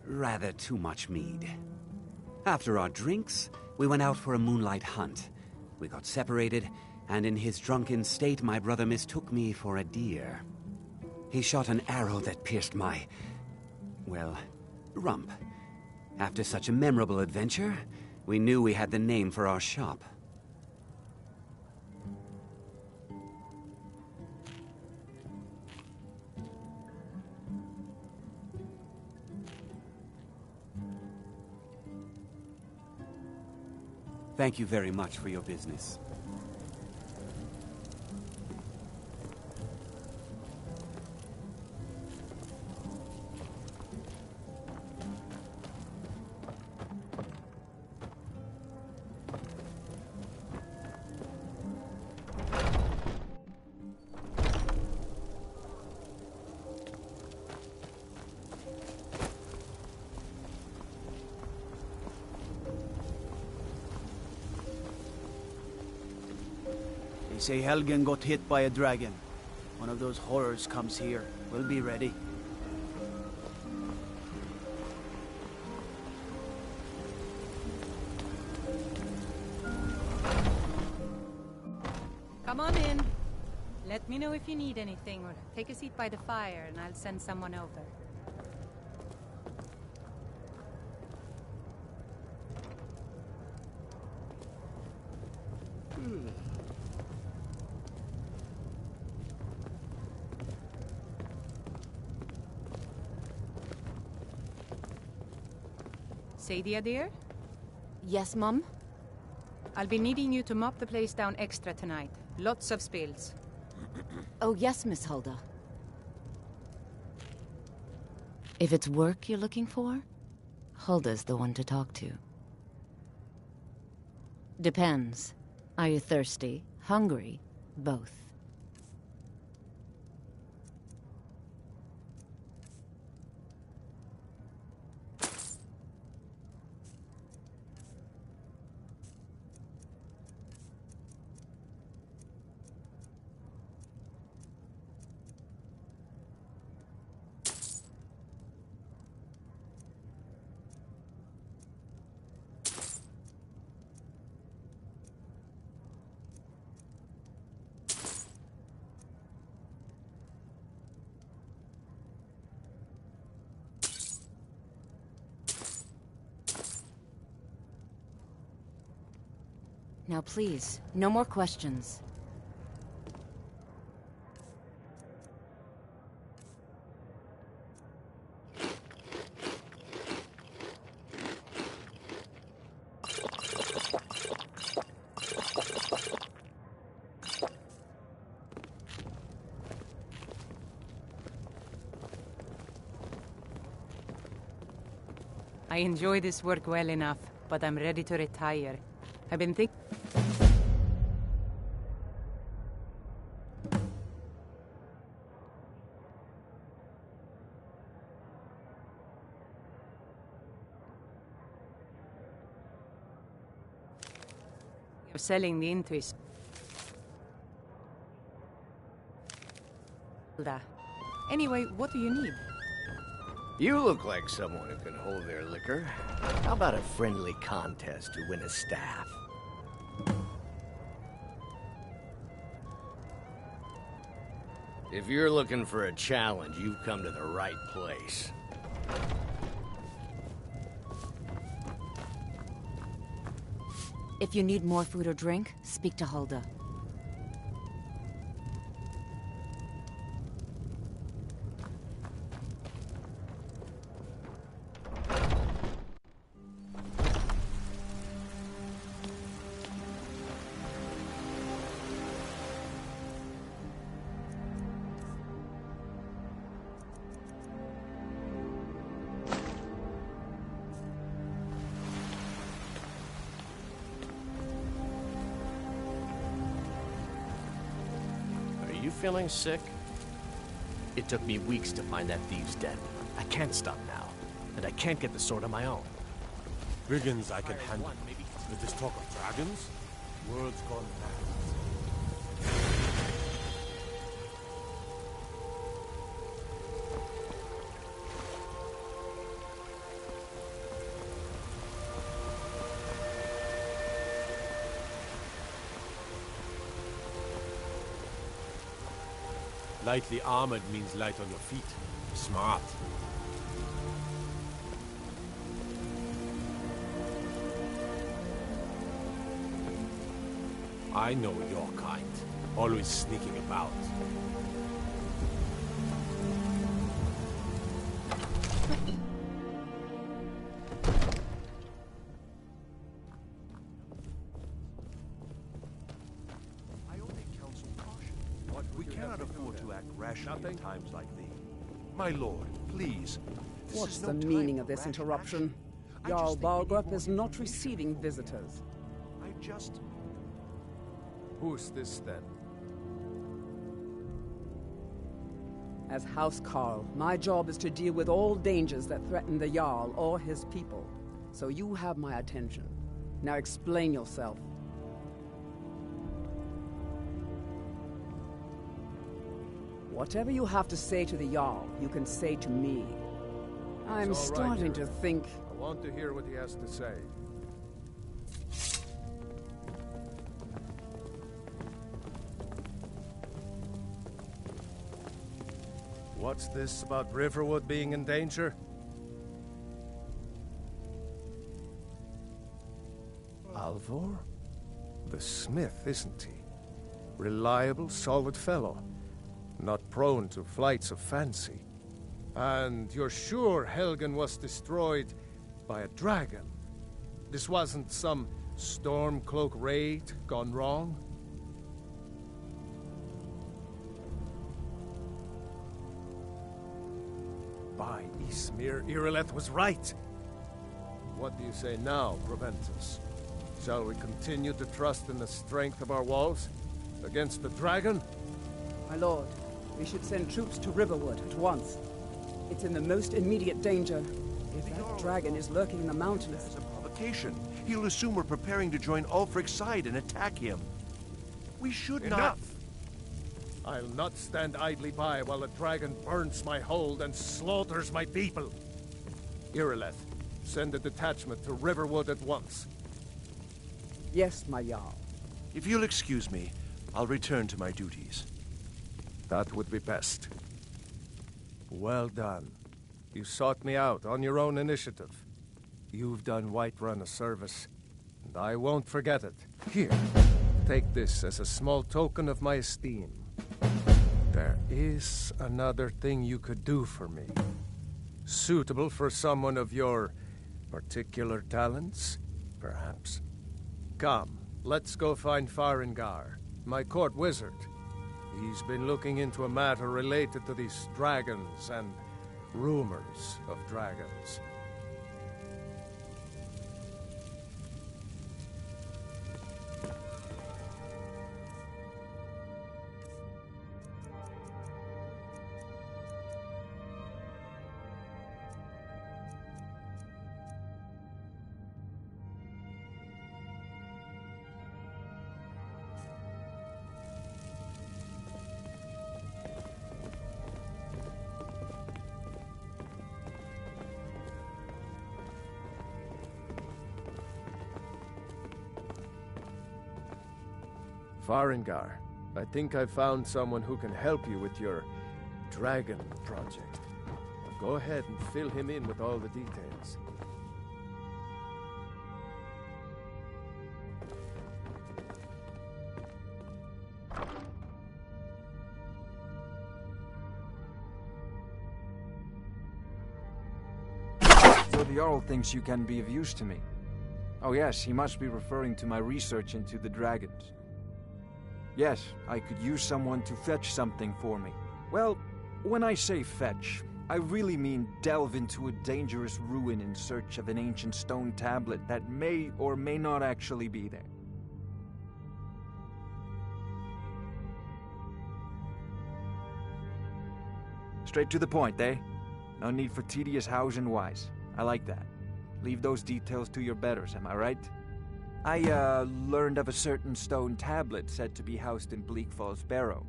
rather too much mead. After our drinks, we went out for a moonlight hunt. We got separated, and in his drunken state, my brother mistook me for a deer. He shot an arrow that pierced my, well, rump. After such a memorable adventure, we knew we had the name for our shop. Thank you very much for your business. They say Helgen got hit by a dragon. One of those horrors comes here. We'll be ready. Come on in. Let me know if you need anything, or take a seat by the fire and I'll send someone over. Sadia, dear? Yes, Mum? I'll be needing you to mop the place down extra tonight. Lots of spills. Oh, yes, Miss Hulda. If it's work you're looking for, Hulda's the one to talk to. Depends. Are you thirsty? Hungry? Both. Now please, no more questions. I enjoy this work well enough, but I'm ready to retire. I've been thinking... of selling the interest. Anyway, what do you need? You look like someone who can hold their liquor. How about a friendly contest to win a staff? If you're looking for a challenge, you've come to the right place. If you need more food or drink, speak to Hulda. You feeling sick? It took me weeks to find that thieves' den. I can't stop now, and I can't get the sword on my own. Brigands I can handle. But this talk of dragons? World's gone mad. Lightly armored means light on your feet. Smart. I know your kind. Always sneaking about. We cannot afford to act rashly in times like these. My lord, please. What's the meaning of this interruption? Jarl Balgrup is not receiving visitors. Who's this, then? As House Carl, my job is to deal with all dangers that threaten the Jarl or his people. So you have my attention. Now explain yourself. Whatever you have to say to the Jarl, you can say to me. I'm It's all right, starting to Jarl. think... I want to hear what he has to say. What's this about Riverwood being in danger? Alvor? The smith, isn't he? Reliable, solid fellow. Not prone to flights of fancy. And you're sure Helgen was destroyed by a dragon? This wasn't some Stormcloak raid gone wrong? By Ysmir, Irileth was right. What do you say now, Proventus? Shall we continue to trust in the strength of our walls against the dragon? My lord, we should send troops to Riverwood at once. It's in the most immediate danger. If that dragon is lurking in the mountains... It's a provocation. He'll assume we're preparing to join Ulfric's side and attack him. We should not... Enough! I'll not stand idly by while the dragon burns my hold and slaughters my people. Irileth, send a detachment to Riverwood at once. Yes, my Jarl. If you'll excuse me, I'll return to my duties. That would be best. Well done. You sought me out on your own initiative. You've done Whiterun a service, and I won't forget it. Here, take this as a small token of my esteem. There is another thing you could do for me. Suitable for someone of your particular talents, perhaps. Come, let's go find Farengar, my court wizard. He's been looking into a matter related to these dragons and rumors of dragons. Farengar, I think I found someone who can help you with your dragon project. Go ahead and fill him in with all the details. So the Jarl thinks you can be of use to me. Oh yes, he must be referring to my research into the dragons. Yes, I could use someone to fetch something for me. Well, when I say fetch, I really mean delve into a dangerous ruin in search of an ancient stone tablet that may or may not actually be there. Straight to the point, eh? No need for tedious hows and whys. I like that. Leave those details to your betters, am I right? I, learned of a certain stone tablet said to be housed in Bleak Falls Barrow.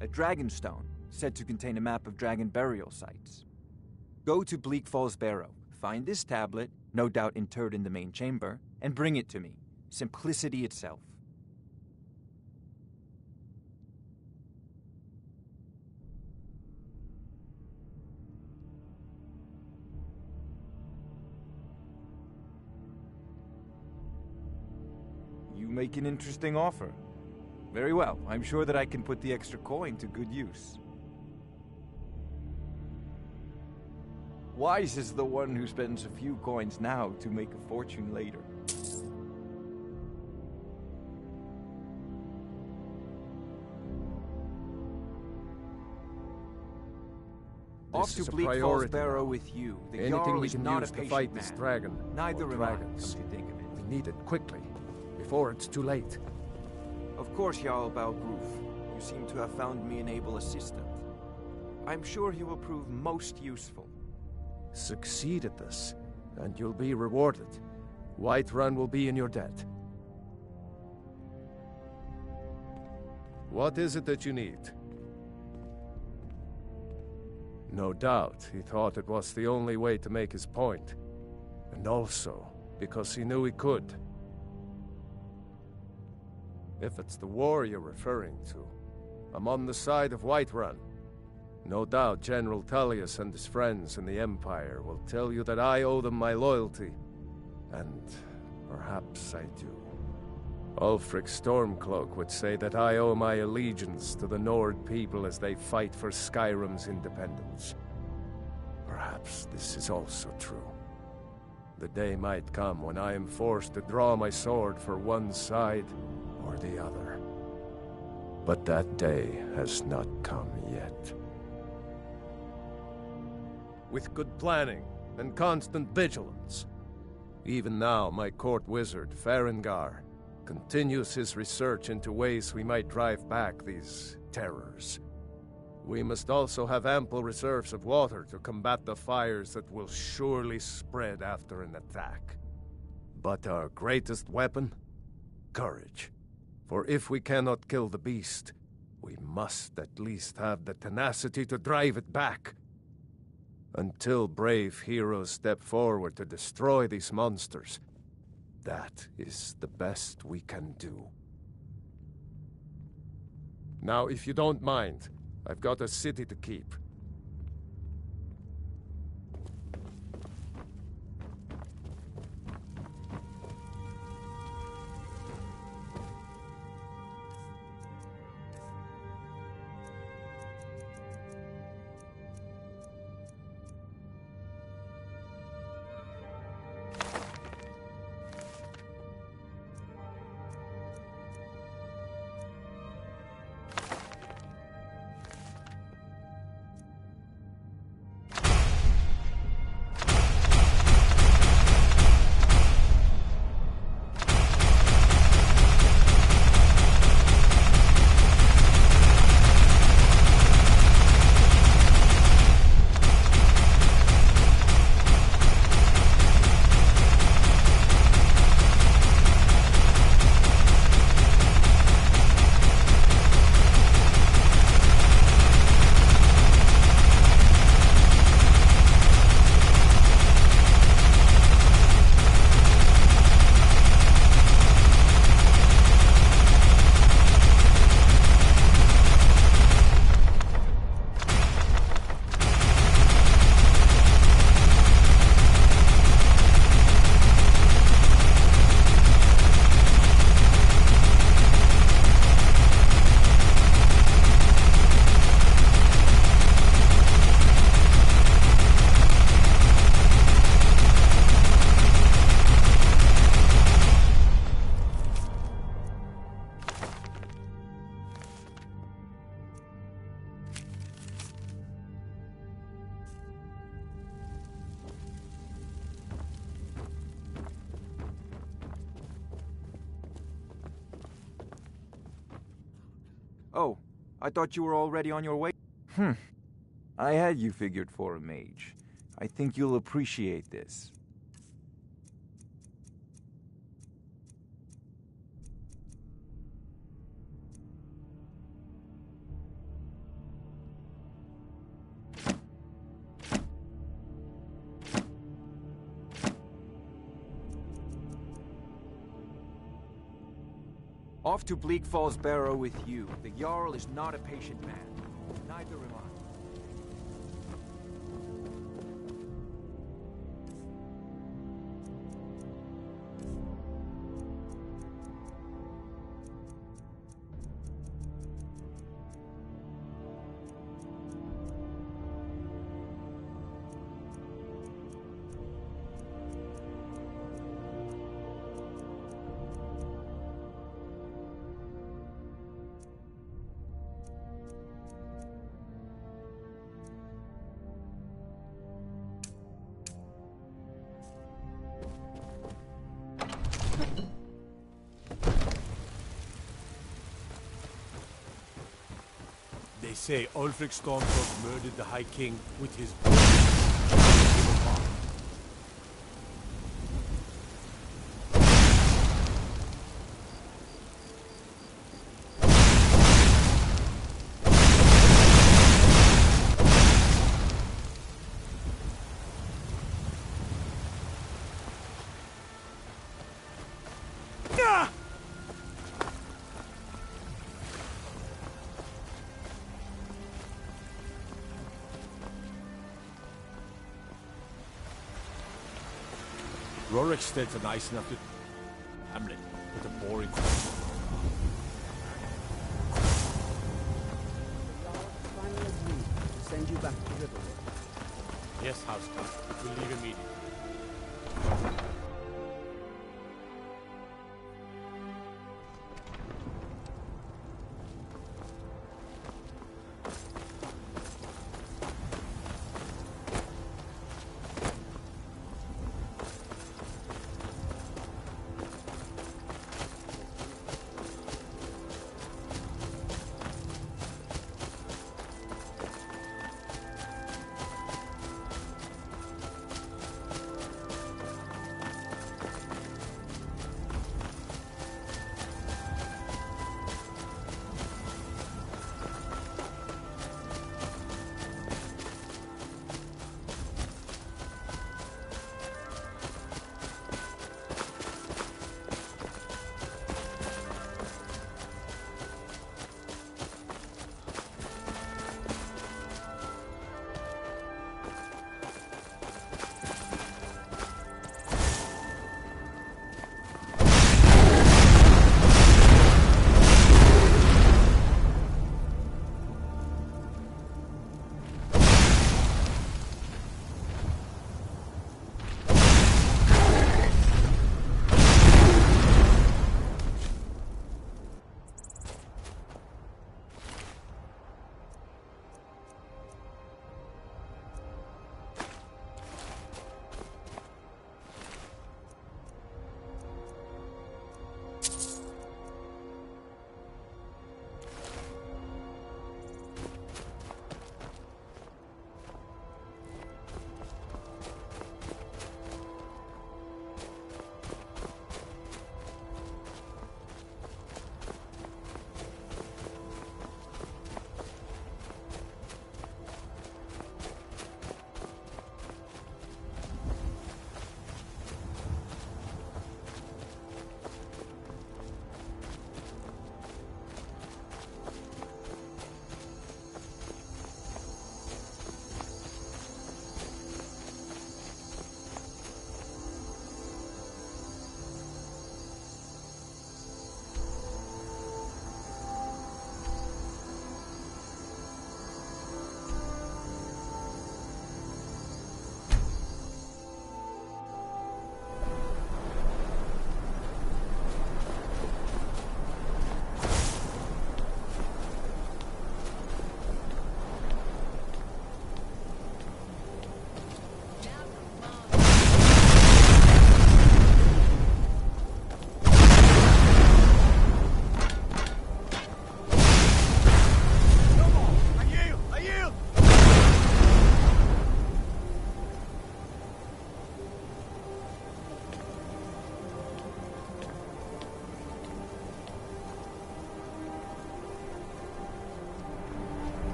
A dragon stone, said to contain a map of dragon burial sites. Go to Bleak Falls Barrow, find this tablet, no doubt interred in the main chamber, and bring it to me. Simplicity itself. You make an interesting offer. Very well, I'm sure that I can put the extra coin to good use. Wise is the one who spends a few coins now to make a fortune later. Off to Bleak Falls Barrow with you. The Anything Jarl we is can not use a to patient fight man. this dragon. Neither or am I, dragons. come to think of it. We need it quickly, before it's too late. Of course, Jarl Balgruf. You seem to have found me an able assistant. I'm sure he will prove most useful. Succeed at this, and you'll be rewarded. Whiterun will be in your debt. What is it that you need? No doubt, he thought it was the only way to make his point. And also, because he knew he could. If it's the war you're referring to, I'm on the side of Whiterun. No doubt General Tullius and his friends in the Empire will tell you that I owe them my loyalty. And perhaps I do. Ulfric Stormcloak would say that I owe my allegiance to the Nord people as they fight for Skyrim's independence. Perhaps this is also true. The day might come when I am forced to draw my sword for one side or the other. But that day has not come yet. With good planning and constant vigilance. Even now, my court wizard, Farengar, continues his research into ways we might drive back these terrors. We must also have ample reserves of water to combat the fires that will surely spread after an attack. But our greatest weapon? Courage. For if we cannot kill the beast, we must at least have the tenacity to drive it back. Until brave heroes step forward to destroy these monsters, that is the best we can do. Now, if you don't mind, I've got a city to keep. Oh, I thought you were already on your way. I had you figured for a mage. I think you'll appreciate this. Off to Bleak Falls Barrow with you. The Jarl is not a patient man. Neither am I. They say Ulfric Stormcloak murdered the High King with his Rorikstead's are nice enough to... Hamlet, with a boring question. Finally agreed to send you back to Riverwood. Yes, Housekeeper. We'll leave immediately.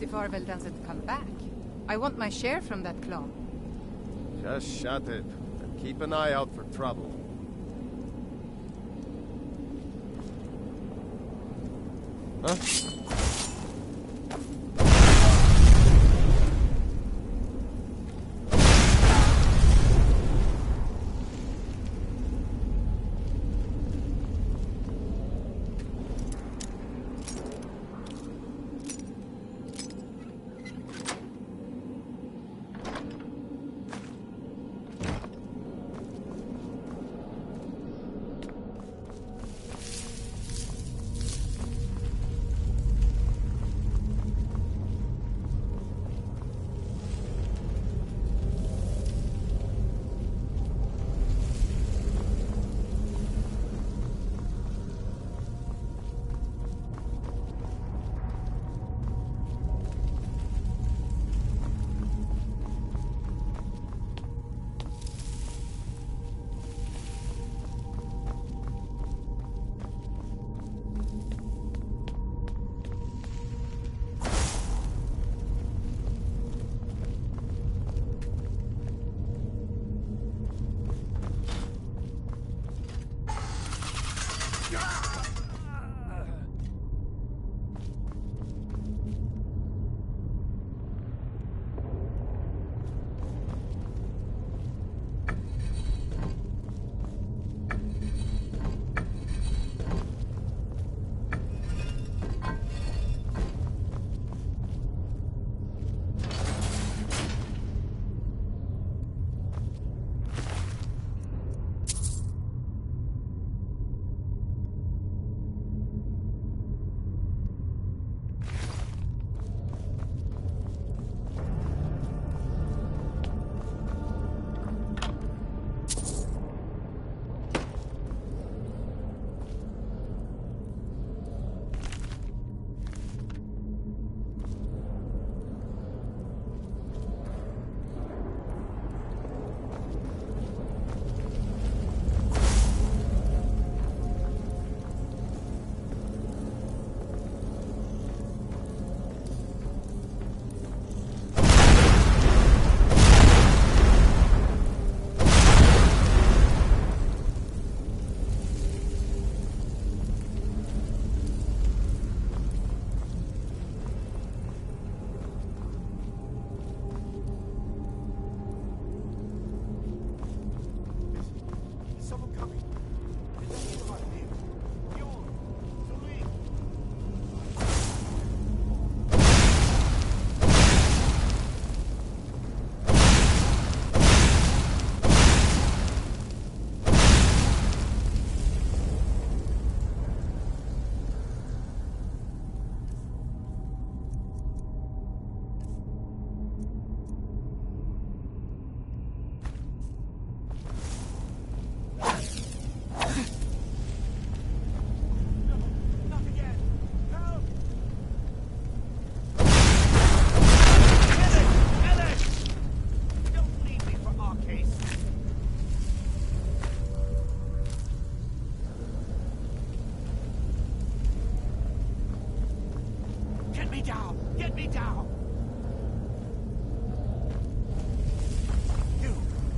if Arvel doesn't come back. I want my share from that claw. Just shut it, and keep an eye out for trouble. Huh?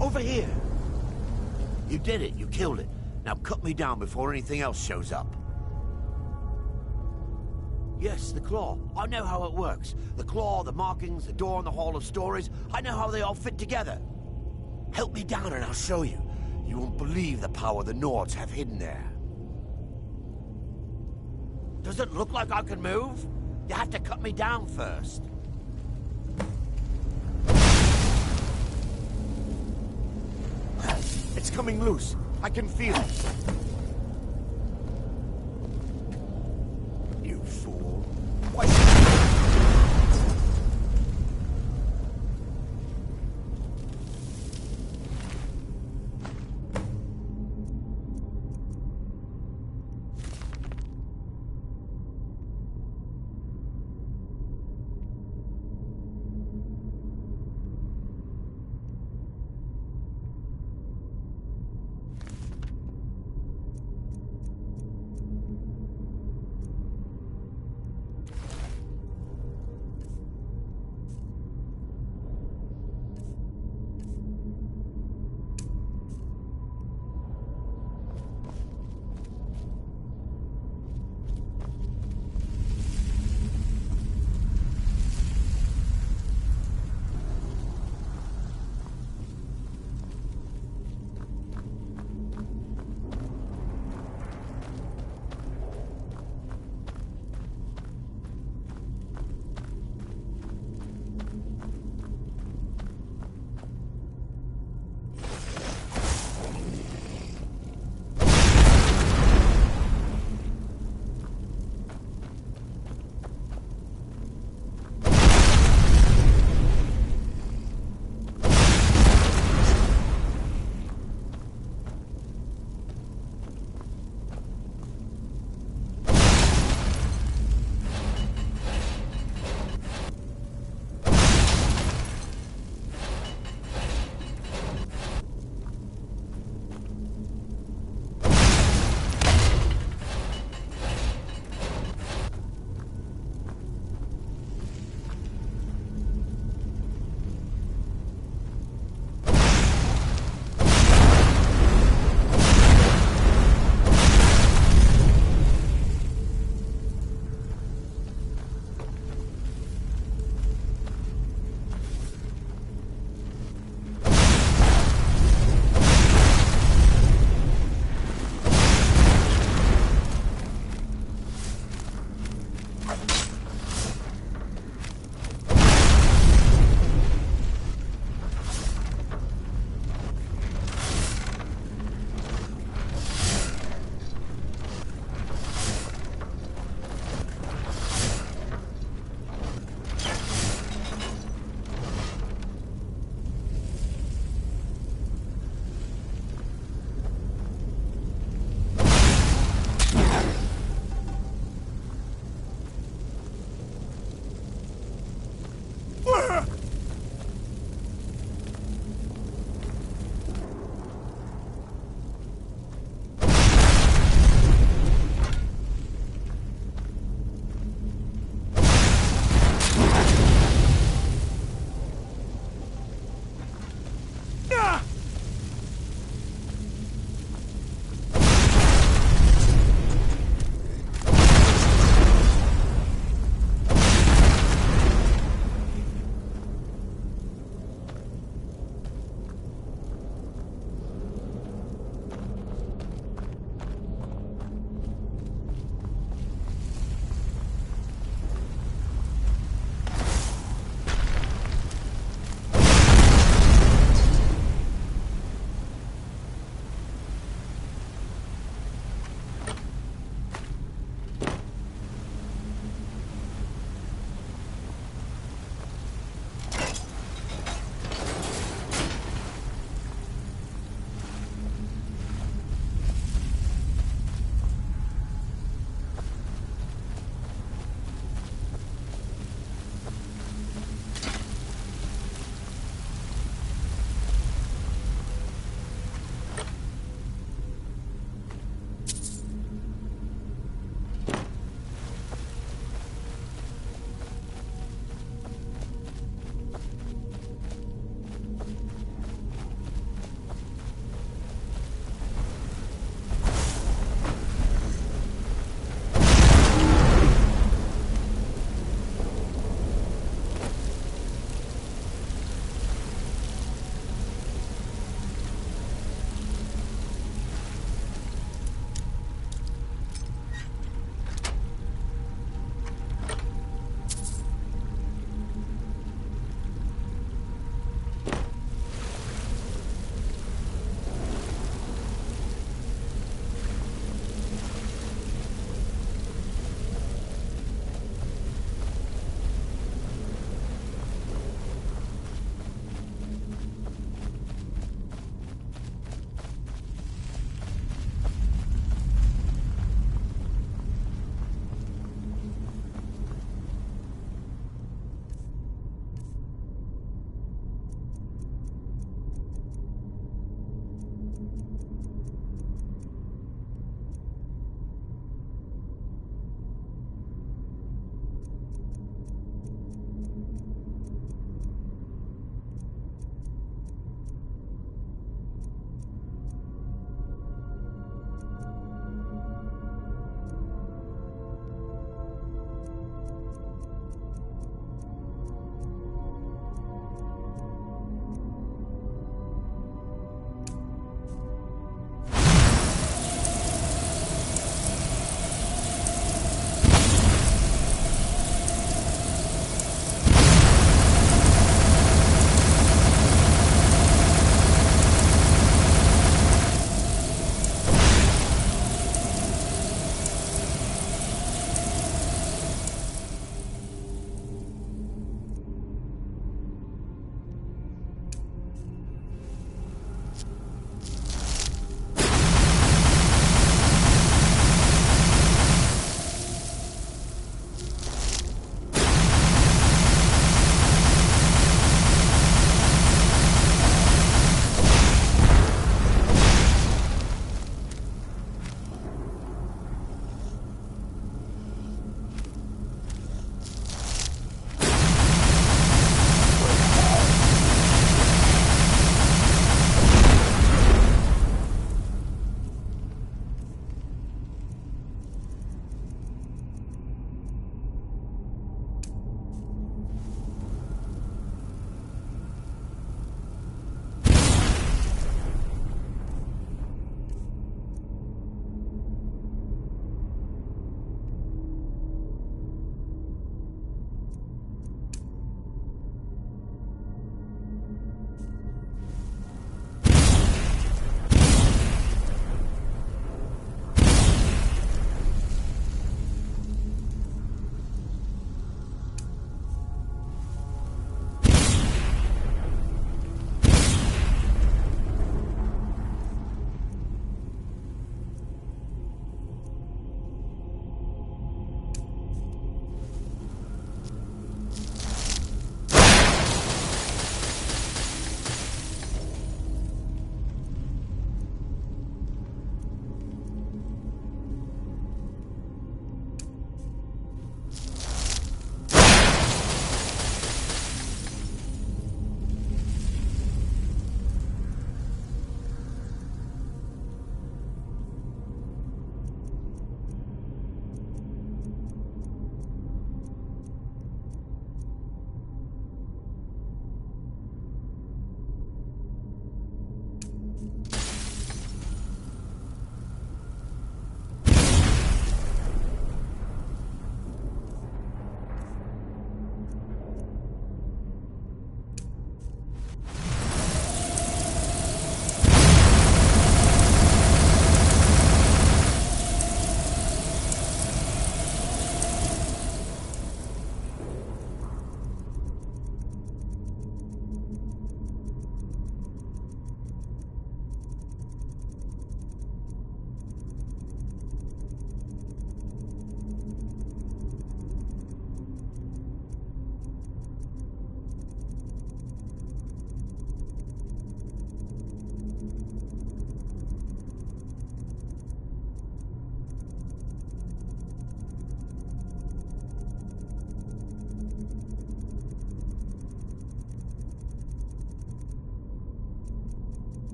Over here! You did it. You killed it. Now cut me down before anything else shows up. Yes, the claw. I know how it works. The claw, the markings, the door in the Hall of Stories. I know how they all fit together. Help me down and I'll show you. You won't believe the power the Nords have hidden there. Does it look like I can move? You have to cut me down first. It's coming loose. I can feel it. You fool. Why?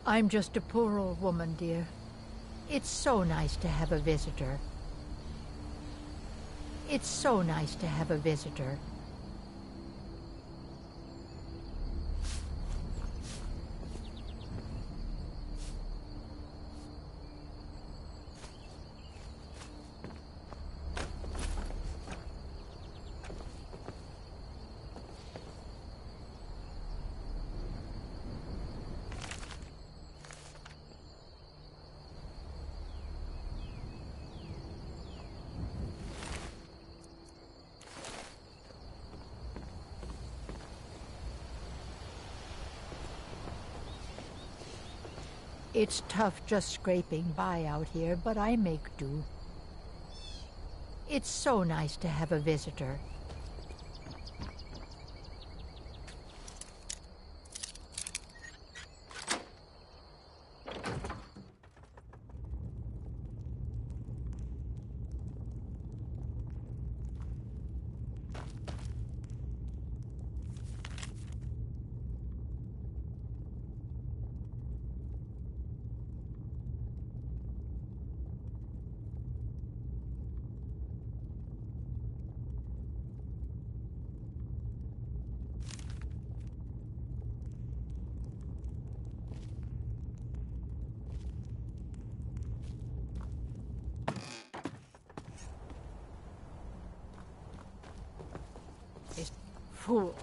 I'm just a poor old woman, dear. It's so nice to have a visitor. It's so nice to have a visitor. It's tough just scraping by out here, but I make do. It's so nice to have a visitor. Fool.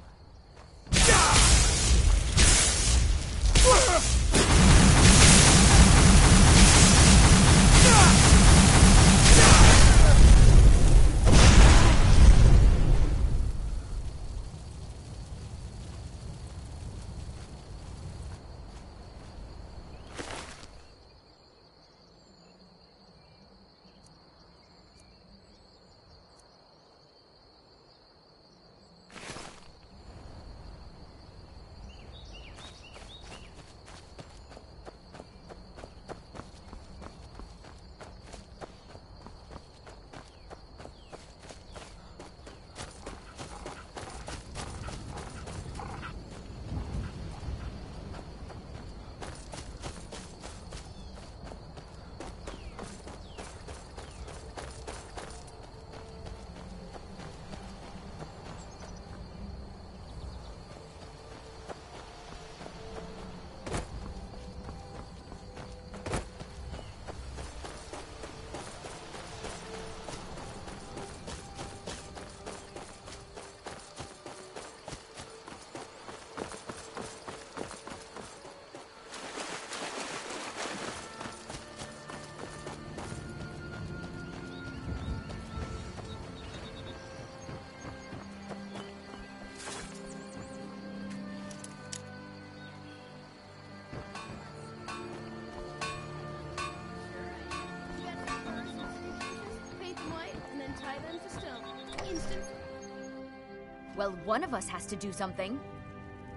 Well, one of us has to do something.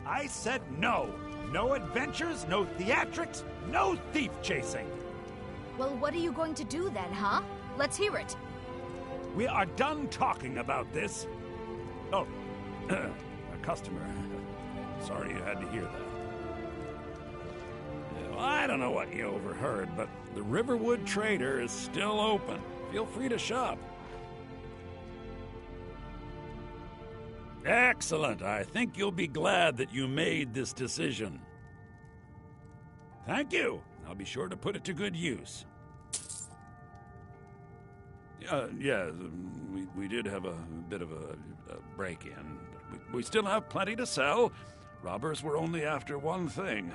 I said no. No adventures, no theatrics, no thief chasing. Well, what are you going to do then, huh? Let's hear it. We are done talking about this. Oh, a customer. Sorry you had to hear that. Well, I don't know what you overheard, but the Riverwood Trader is still open. Feel free to shop. Excellent. I think you'll be glad that you made this decision. Thank you. I'll be sure to put it to good use. Yeah, we did have a bit of a break-in. We still have plenty to sell. Robbers were only after one thing.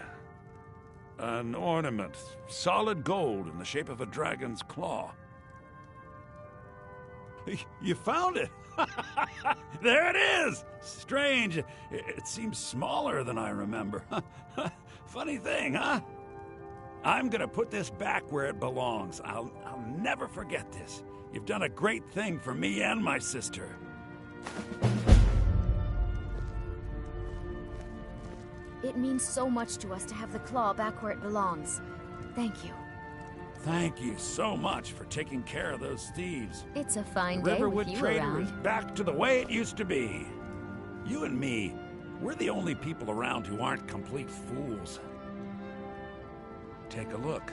An ornament, solid gold in the shape of a dragon's claw. You found it! There it is! Strange. It seems smaller than I remember. Funny thing, huh? I'm gonna put this back where it belongs. I'll never forget this. You've done a great thing for me and my sister. It means so much to us to have the claw back where it belongs. Thank you. Thank you so much for taking care of those thieves. It's a fine The day with Riverwood you Trader around. is back to the way it used to be. You and me, we're the only people around who aren't complete fools. Take a look.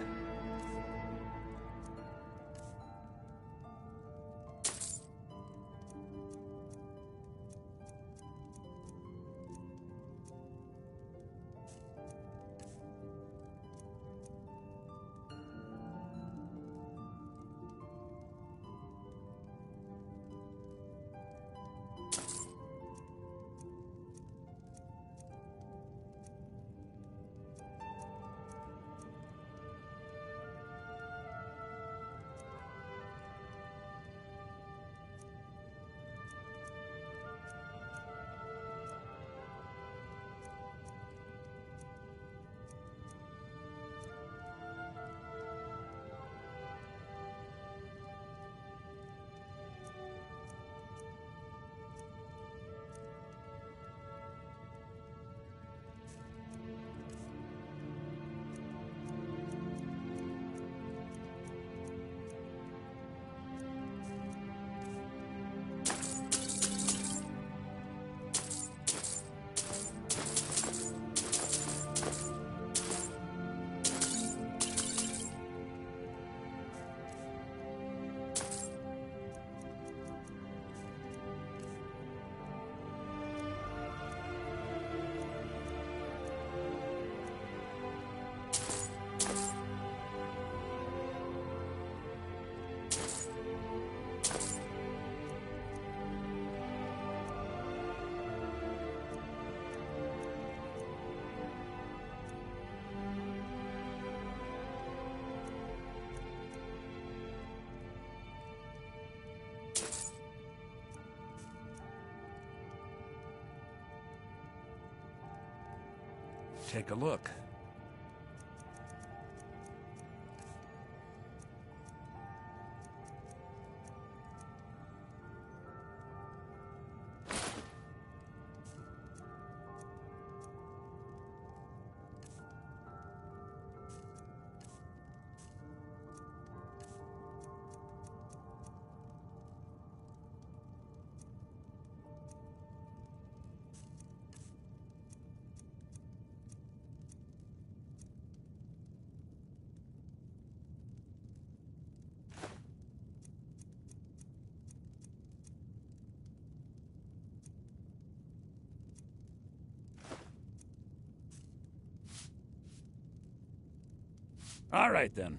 Take a look. All right, then.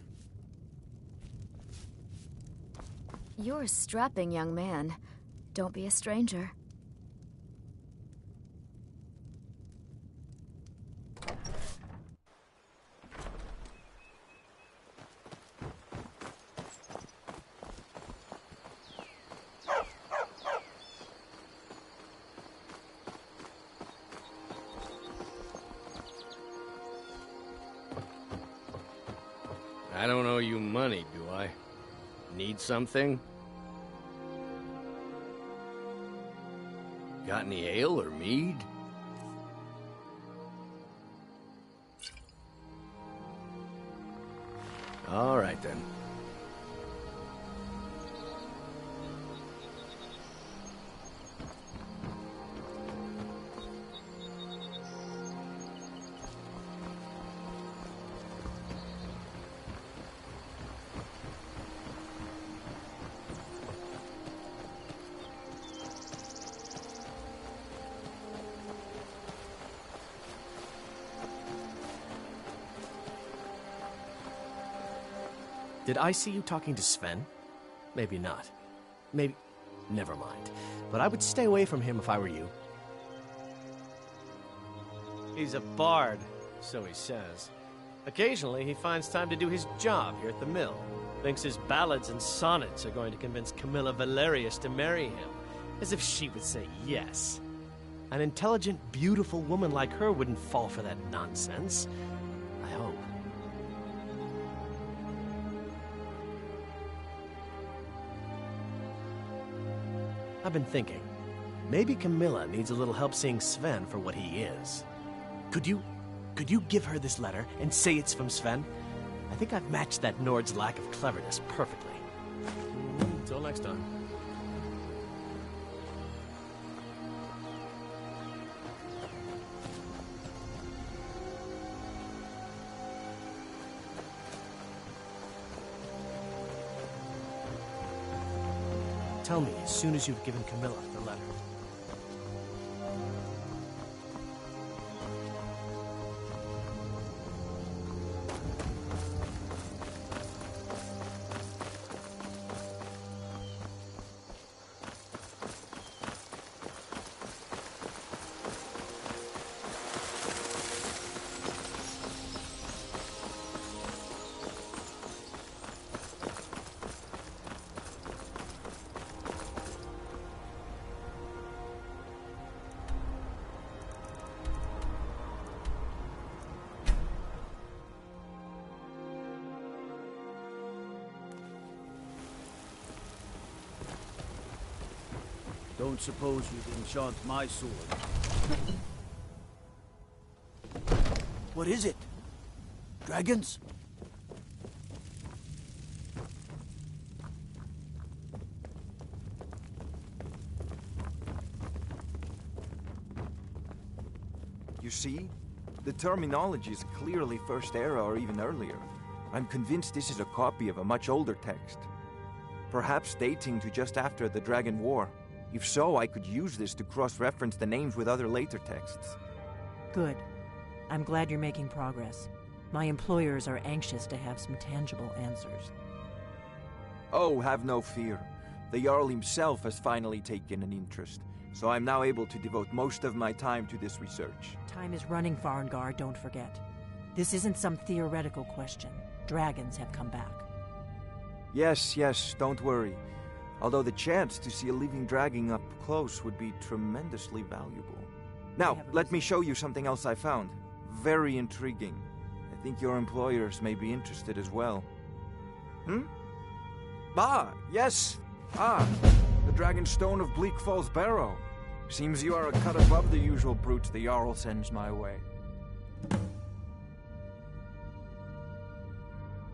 You're a strapping young man. Don't be a stranger. I don't owe you money, do I? Need something? Got any ale or mead? All right, then. Did I see you talking to Sven? Maybe not. Maybe... Never mind. But I would stay away from him if I were you. He's a bard, so he says. Occasionally, he finds time to do his job here at the mill. Thinks his ballads and sonnets are going to convince Camilla Valerius to marry him. As if she would say yes. An intelligent, beautiful woman like her wouldn't fall for that nonsense. I hope. I've been thinking, maybe Camilla needs a little help seeing Sven for what he is. Could you give her this letter and say it's from Sven? I think I've matched that Nord's lack of cleverness perfectly. Until next time. Tell me as soon as you've given Camilla the letter. Don't suppose you'd enchant my sword. What is it? Dragons? You see? The terminology is clearly First Era or even earlier. I'm convinced this is a copy of a much older text. Perhaps dating to just after the Dragon War. If so, I could use this to cross-reference the names with other later texts. Good. I'm glad you're making progress. My employers are anxious to have some tangible answers. Oh, have no fear. The Jarl himself has finally taken an interest, so I'm now able to devote most of my time to this research. Time is running, Farengar, don't forget. This isn't some theoretical question. Dragons have come back. Yes, don't worry. Although the chance to see a living dragon up close would be tremendously valuable. Now, let me show you something else I found. Very intriguing. I think your employers may be interested as well. Yes! The Dragon Stone of Bleak Falls Barrow. Seems you are a cut above the usual brutes the Jarl sends my way.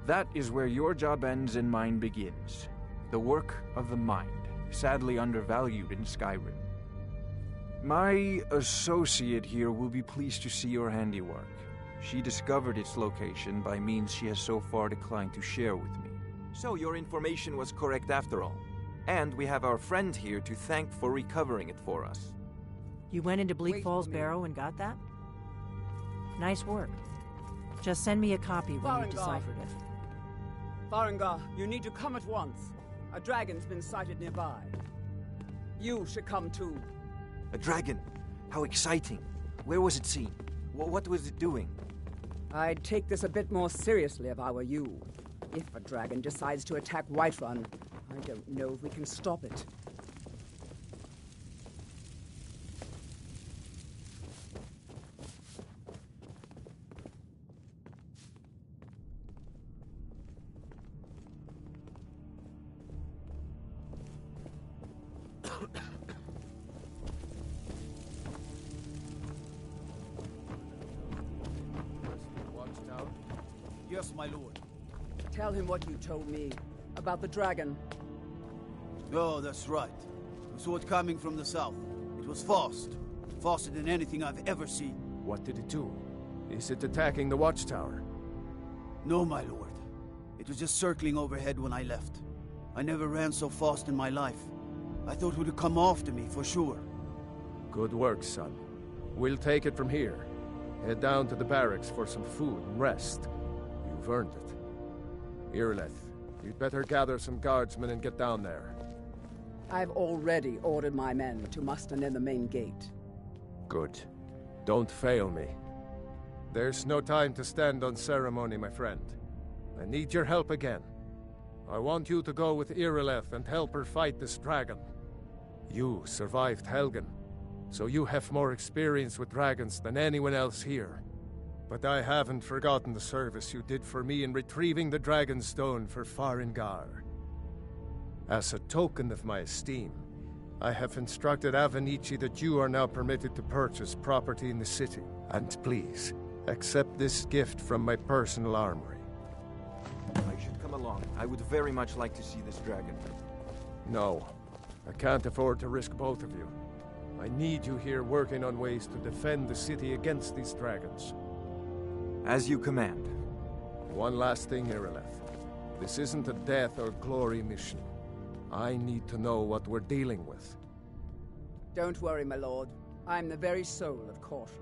That is where your job ends and mine begins. The work of the mind, sadly undervalued in Skyrim. My associate here will be pleased to see your handiwork. She discovered its location by means she has so far declined to share with me. So your information was correct after all. And we have our friend here to thank for recovering it for us. You went into Bleak Falls Barrow and got that? Nice work. Just send me a copy when you've deciphered it. Farengar, you need to come at once. A dragon's been sighted nearby. You should come too. A dragon? How exciting. Where was it seen? What was it doing? I'd take this a bit more seriously if I were you. If a dragon decides to attack Whiterun, I don't know if we can stop it. Yes, my lord. Tell him what you told me about the dragon. Oh, that's right. We saw it coming from the south. It was fast. Faster than anything I've ever seen. What did it do? Is it attacking the watchtower? No, my lord. It was just circling overhead when I left. I never ran so fast in my life. I thought it would come after me, for sure. Good work, son. We'll take it from here. Head down to the barracks for some food and rest. You've earned it. Irileth, you'd better gather some guardsmen and get down there. I've already ordered my men to muster near the main gate. Good. Don't fail me. There's no time to stand on ceremony, my friend. I need your help again. I want you to go with Irileth and help her fight this dragon. You survived Helgen, so you have more experience with dragons than anyone else here. But I haven't forgotten the service you did for me in retrieving the Dragon Stone for Farengar. As a token of my esteem, I have instructed Avenici that you are now permitted to purchase property in the city. And please, accept this gift from my personal armory. I should come along. I would very much like to see this dragon. No, I can't afford to risk both of you. I need you here working on ways to defend the city against these dragons. As you command. One last thing, Irileth. This isn't a death or glory mission. I need to know what we're dealing with. Don't worry, my lord. I'm the very soul of caution.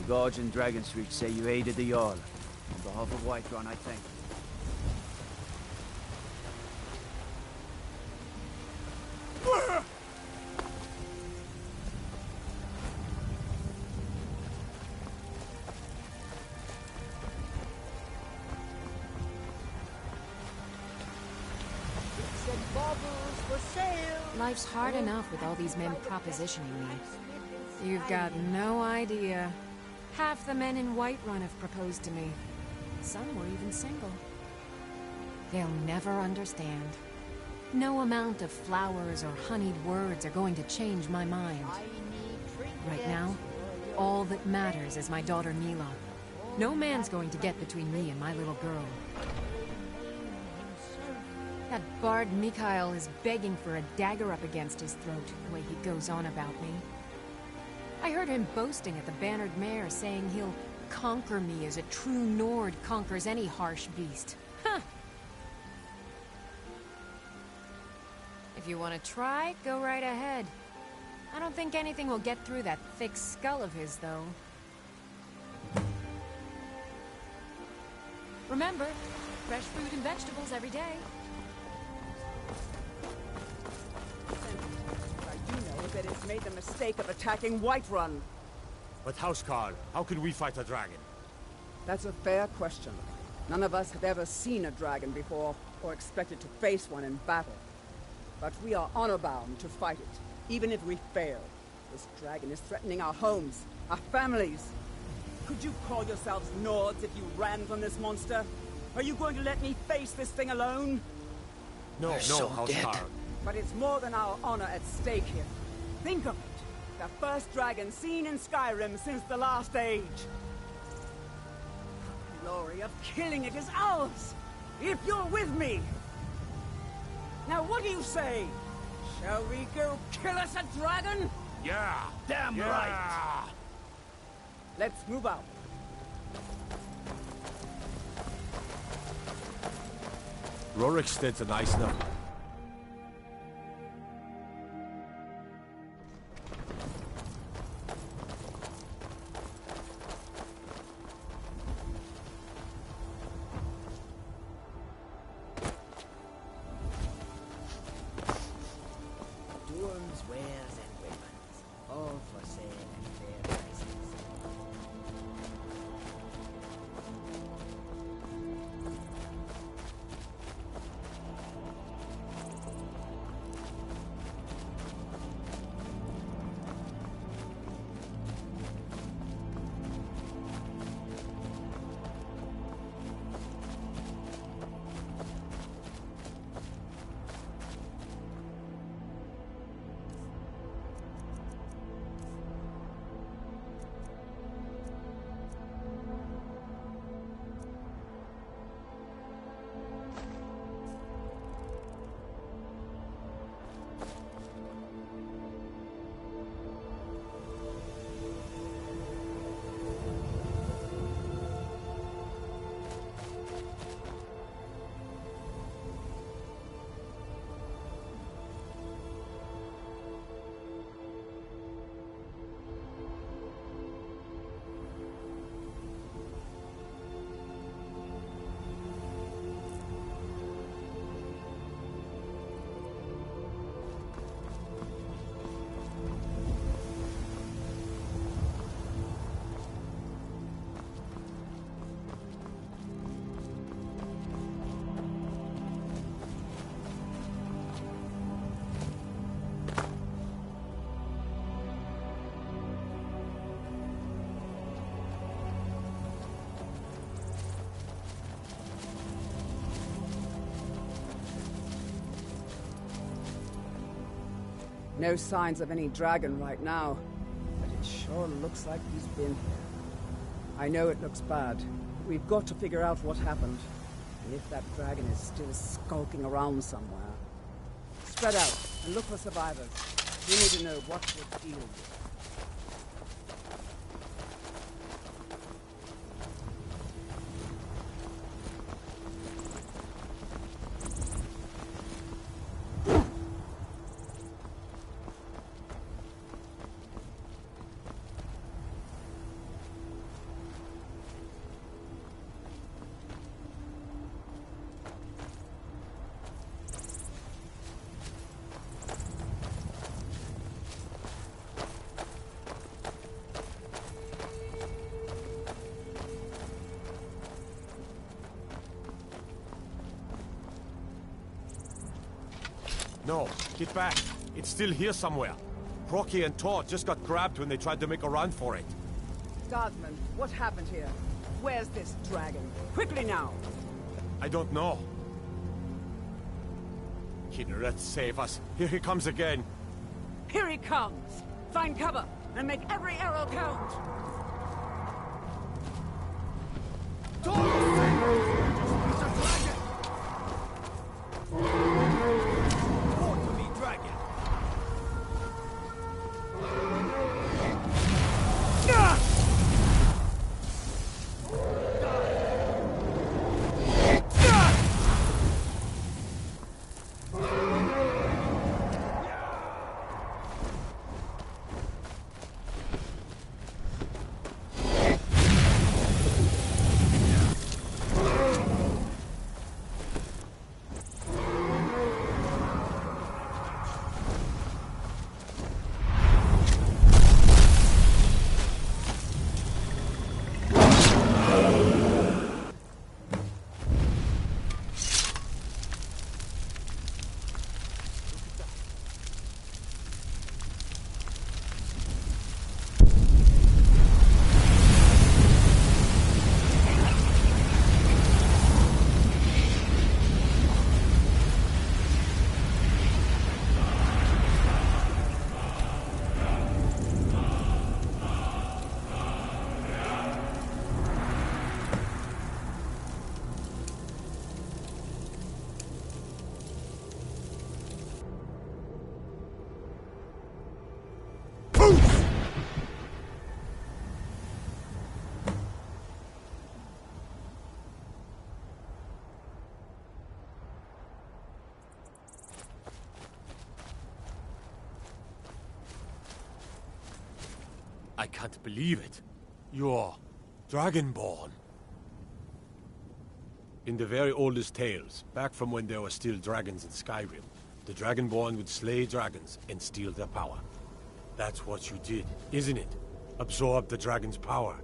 The guards in Dragon Street say you aided the Jarl. On behalf of Whiterun, I thank you. Life's hard enough with all these men propositioning me. You've got no idea. Half the men in Whiterun have proposed to me. Some were even single. They'll never understand. No amount of flowers or honeyed words are going to change my mind. Right now, all that matters is my daughter Mila. No man's going to get between me and my little girl. That bard Mikhail is begging for a dagger up against his throat, the way he goes on about me. I heard him boasting at the Bannered Mare, saying he'll conquer me as a true Nord conquers any harsh beast. Huh! If you want to try, go right ahead. I don't think anything will get through that thick skull of his, though. Remember, fresh fruit and vegetables every day. I do know that it's made the mistake of attacking Whiterun. But Housecarl, how can we fight a dragon? That's a fair question. None of us have ever seen a dragon before, or expected to face one in battle. But we are honor-bound to fight it, even if we fail. This dragon is threatening our homes, our families. Could you call yourselves Nords if you ran from this monster? Are you going to let me face this thing alone? No, Housecarl. But it's more than our honor at stake here. Think of it. The first dragon seen in Skyrim since the last age. The glory of killing it is ours, if you're with me. Now what do you say? Shall we go kill us a dragon? Yeah, damn right. Let's move out. Rorikstead's a nice number. Dorms, wares, and weapons, all for sale at fair prices. No signs of any dragon right now, but it sure looks like he's been here. I know it looks bad. We've got to figure out what happened, and if that dragon is still skulking around somewhere. Spread out and look for survivors. We need to know what we're dealing with. No, get back. It's still here somewhere. Procky and Todd just got grabbed when they tried to make a run for it. Guardsman, what happened here? Where's this dragon? Quickly now! I don't know. Kinneret, save us. Here he comes again. Here he comes! Find cover, and make every arrow count! I can't believe it. You're Dragonborn. In the very oldest tales, back from when there were still dragons in Skyrim, the Dragonborn would slay dragons and steal their power. That's what you did, isn't it? Absorb the dragon's power.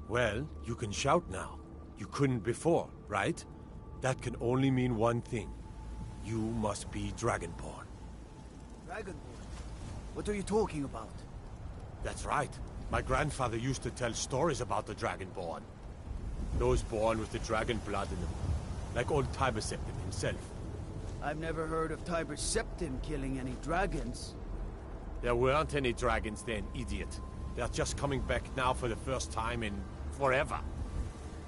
Well, you can shout now. You couldn't before, right? That can only mean one thing. You must be Dragonborn. Dragonborn? What are you talking about? That's right. My grandfather used to tell stories about the Dragonborn. Those born with the dragon blood in them. Like old Tiber Septim himself. I've never heard of Tiber Septim killing any dragons. There weren't any dragons then, idiot. They're just coming back now for the first time in forever.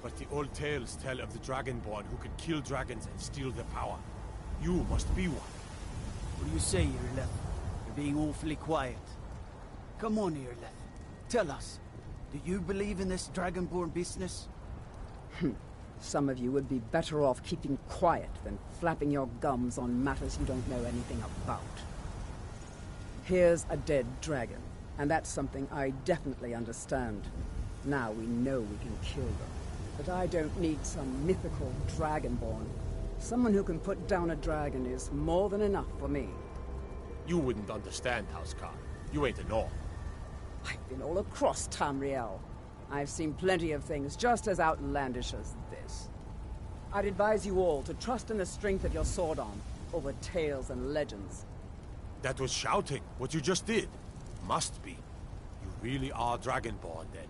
But the old tales tell of the Dragonborn who could kill dragons and steal their power. You must be one. What do you say, Irleth? You're being awfully quiet. Come on, Irleth. Tell us. Do you believe in this Dragonborn business? Some of you would be better off keeping quiet than flapping your gums on matters you don't know anything about. Here's a dead dragon, and that's something I definitely understand. Now we know we can kill them. But I don't need some mythical Dragonborn. Someone who can put down a dragon is more than enough for me. You wouldn't understand, Housecarl. You ain't a North. I've been all across Tamriel. I've seen plenty of things just as outlandish as this. I'd advise you all to trust in the strength of your sword arm over tales and legends. That was shouting, what you just did. Must be. You really are Dragonborn, then.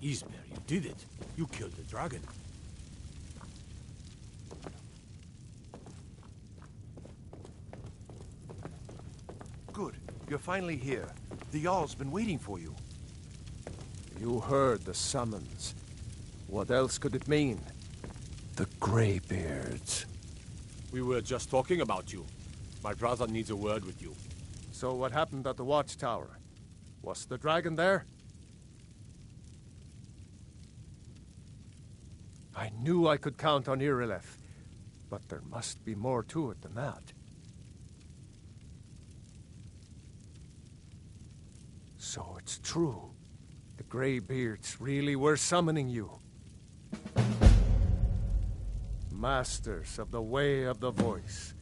Ismer, you did it. You killed the dragon. Good. You're finally here. The Jarl's been waiting for you. You heard the summons. What else could it mean? The Greybeards. We were just talking about you. My brother needs a word with you. So what happened at the watchtower? Was the dragon there? I knew I could count on Irileth, but there must be more to it than that. So it's true. The Greybeards really were summoning you. Masters of the Way of the Voice.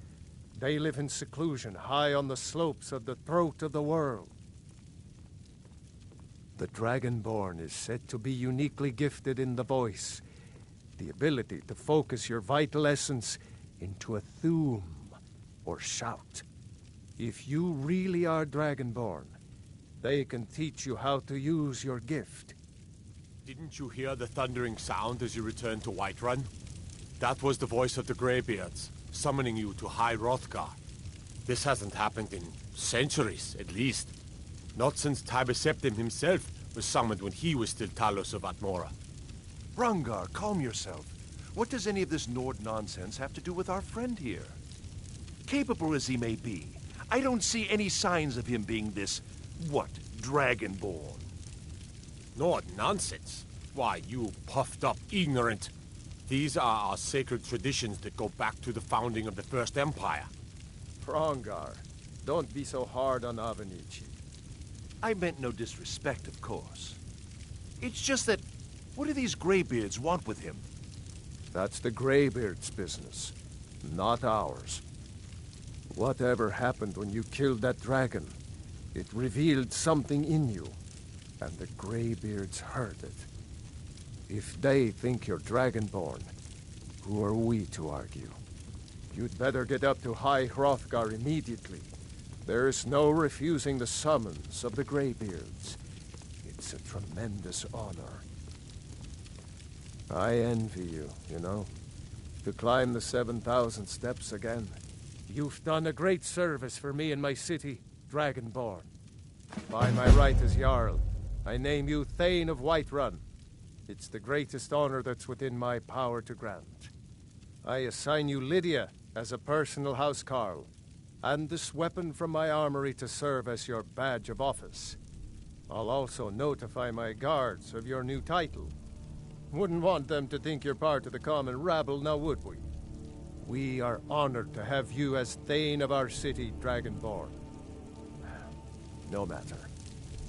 They live in seclusion high on the slopes of the throat of the world. The Dragonborn is said to be uniquely gifted in the voice, the ability to focus your vital essence into a thume or shout. If you really are Dragonborn, they can teach you how to use your gift. Didn't you hear the thundering sound as you returned to Whiterun? That was the voice of the Greybeards, summoning you to High Hrothgar. This hasn't happened in centuries, at least. Not since Tiber Septim himself was summoned when he was still Talos of Atmora. Hrongar, calm yourself. What does any of this Nord nonsense have to do with our friend here? Capable as he may be, I don't see any signs of him being this, Dragonborn. Nord nonsense? Why, you puffed up ignorant. These are our sacred traditions that go back to the founding of the First Empire. Hrongar, don't be so hard on Avenici. I meant no disrespect, of course. It's just that, what do these Greybeards want with him? That's the Greybeards' business, not ours. Whatever happened when you killed that dragon, it revealed something in you, and the Greybeards heard it. If they think you're Dragonborn, who are we to argue? You'd better get up to High Hrothgar immediately. There's no refusing the summons of the Greybeards. It's a tremendous honor. I envy you, you know. To climb the 7,000 steps again. You've done a great service for me and my city, Dragonborn. By my right as Jarl, I name you Thane of Whiterun. It's the greatest honor that's within my power to grant. I assign you Lydia as a personal housecarl, and this weapon from my armory to serve as your badge of office. I'll also notify my guards of your new title. Wouldn't want them to think you're part of the common rabble, now would we? We are honored to have you as Thane of our city, Dragonborn. No matter.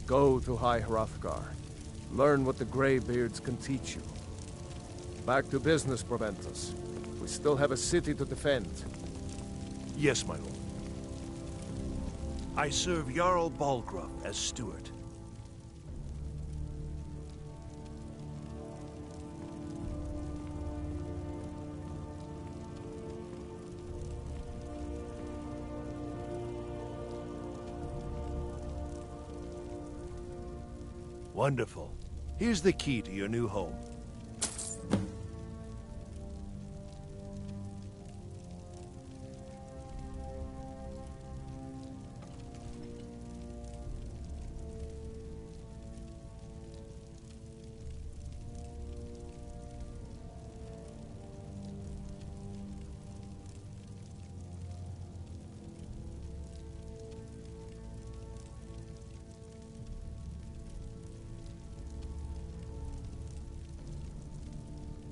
Go to High Hrothgar. Learn what the Greybeards can teach you. Back to business, Proventus. We still have a city to defend. Yes, my lord. I serve Jarl Balgruuf as steward. Wonderful. Here's the key to your new home.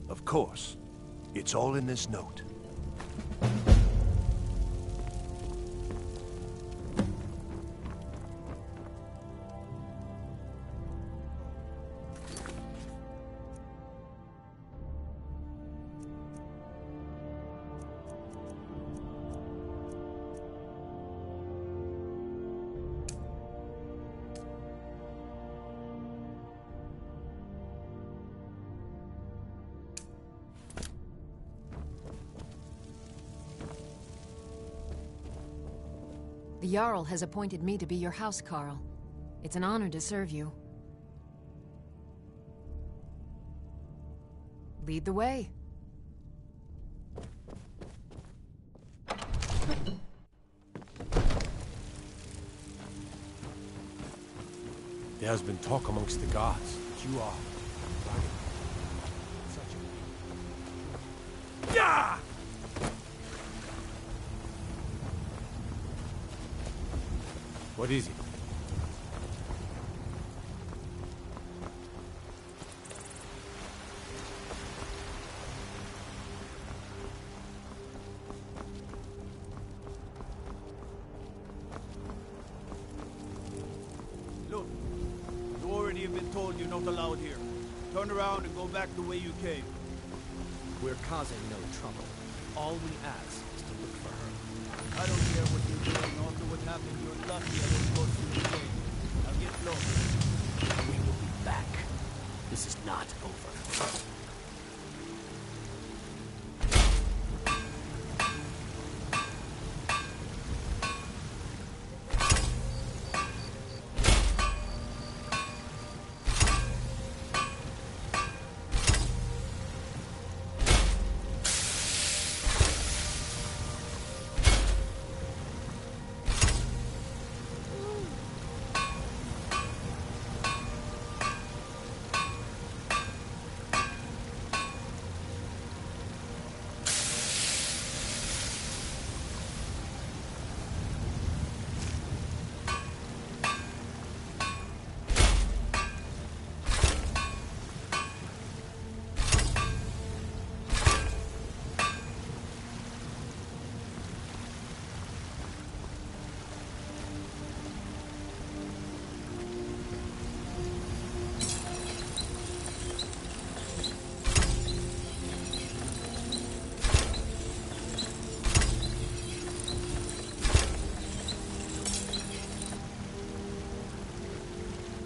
Of course. It's all in this note. The Jarl has appointed me to be your housecarl. It's an honor to serve you. Lead the way. There has been talk amongst the gods that you are such a... Yeah! What is it? Look, you already have been told you're not allowed here. Turn around and go back the way you came. We're causing no trouble. All we ask is to look for her. I don't care what you're doing. After what happened, you're lucky I didn't go through the gate. Now get low. We will be back. This is not over.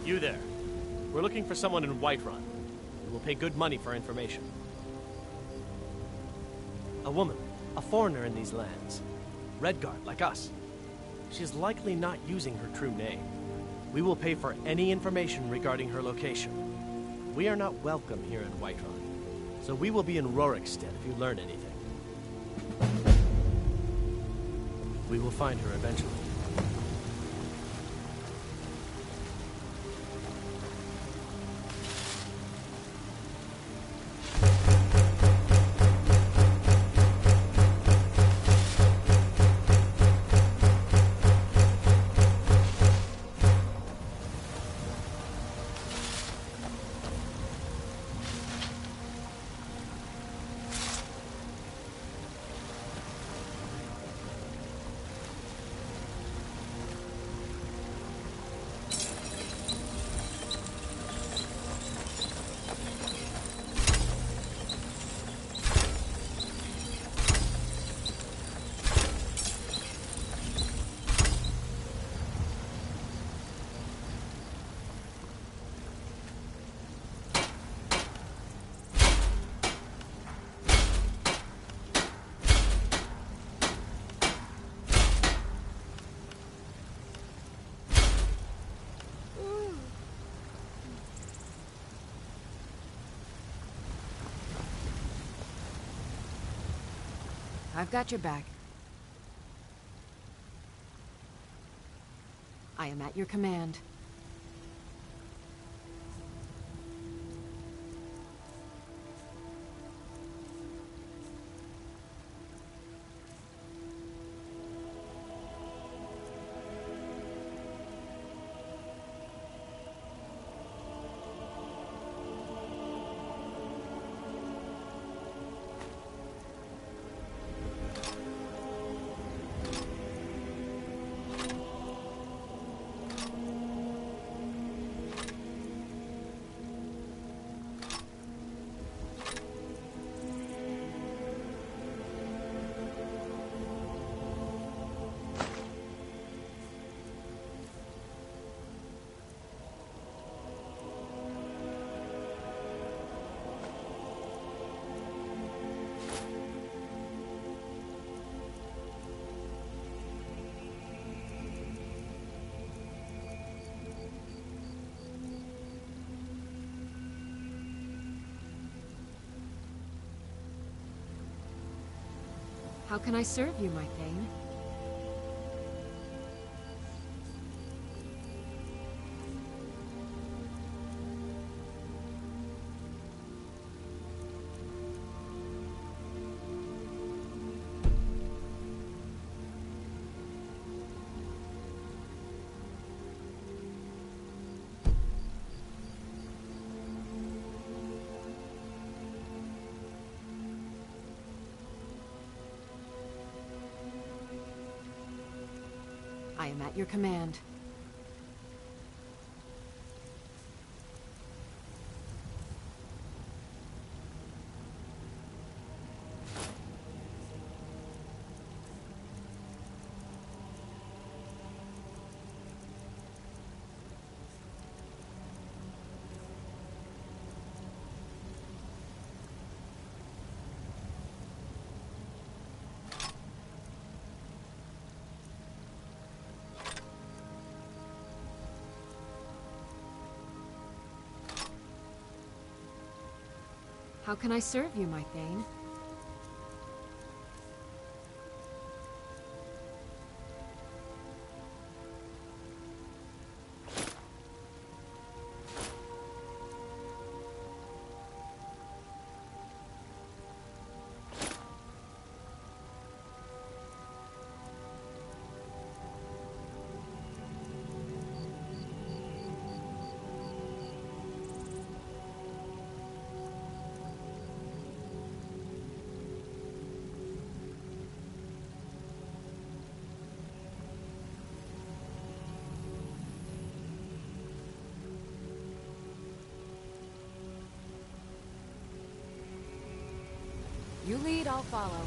You there. We're looking for someone in Whiterun. We will pay good money for information. A woman, a foreigner in these lands. Redguard, like us. She is likely not using her true name. We will pay for any information regarding her location. We are not welcome here in Whiterun, so we will be in Rorikstead if you learn anything. We will find her eventually. I've got your back. I am at your command. How can I serve you, my Thane? I am at your command. How can I serve you, my Thane? You lead, I'll follow.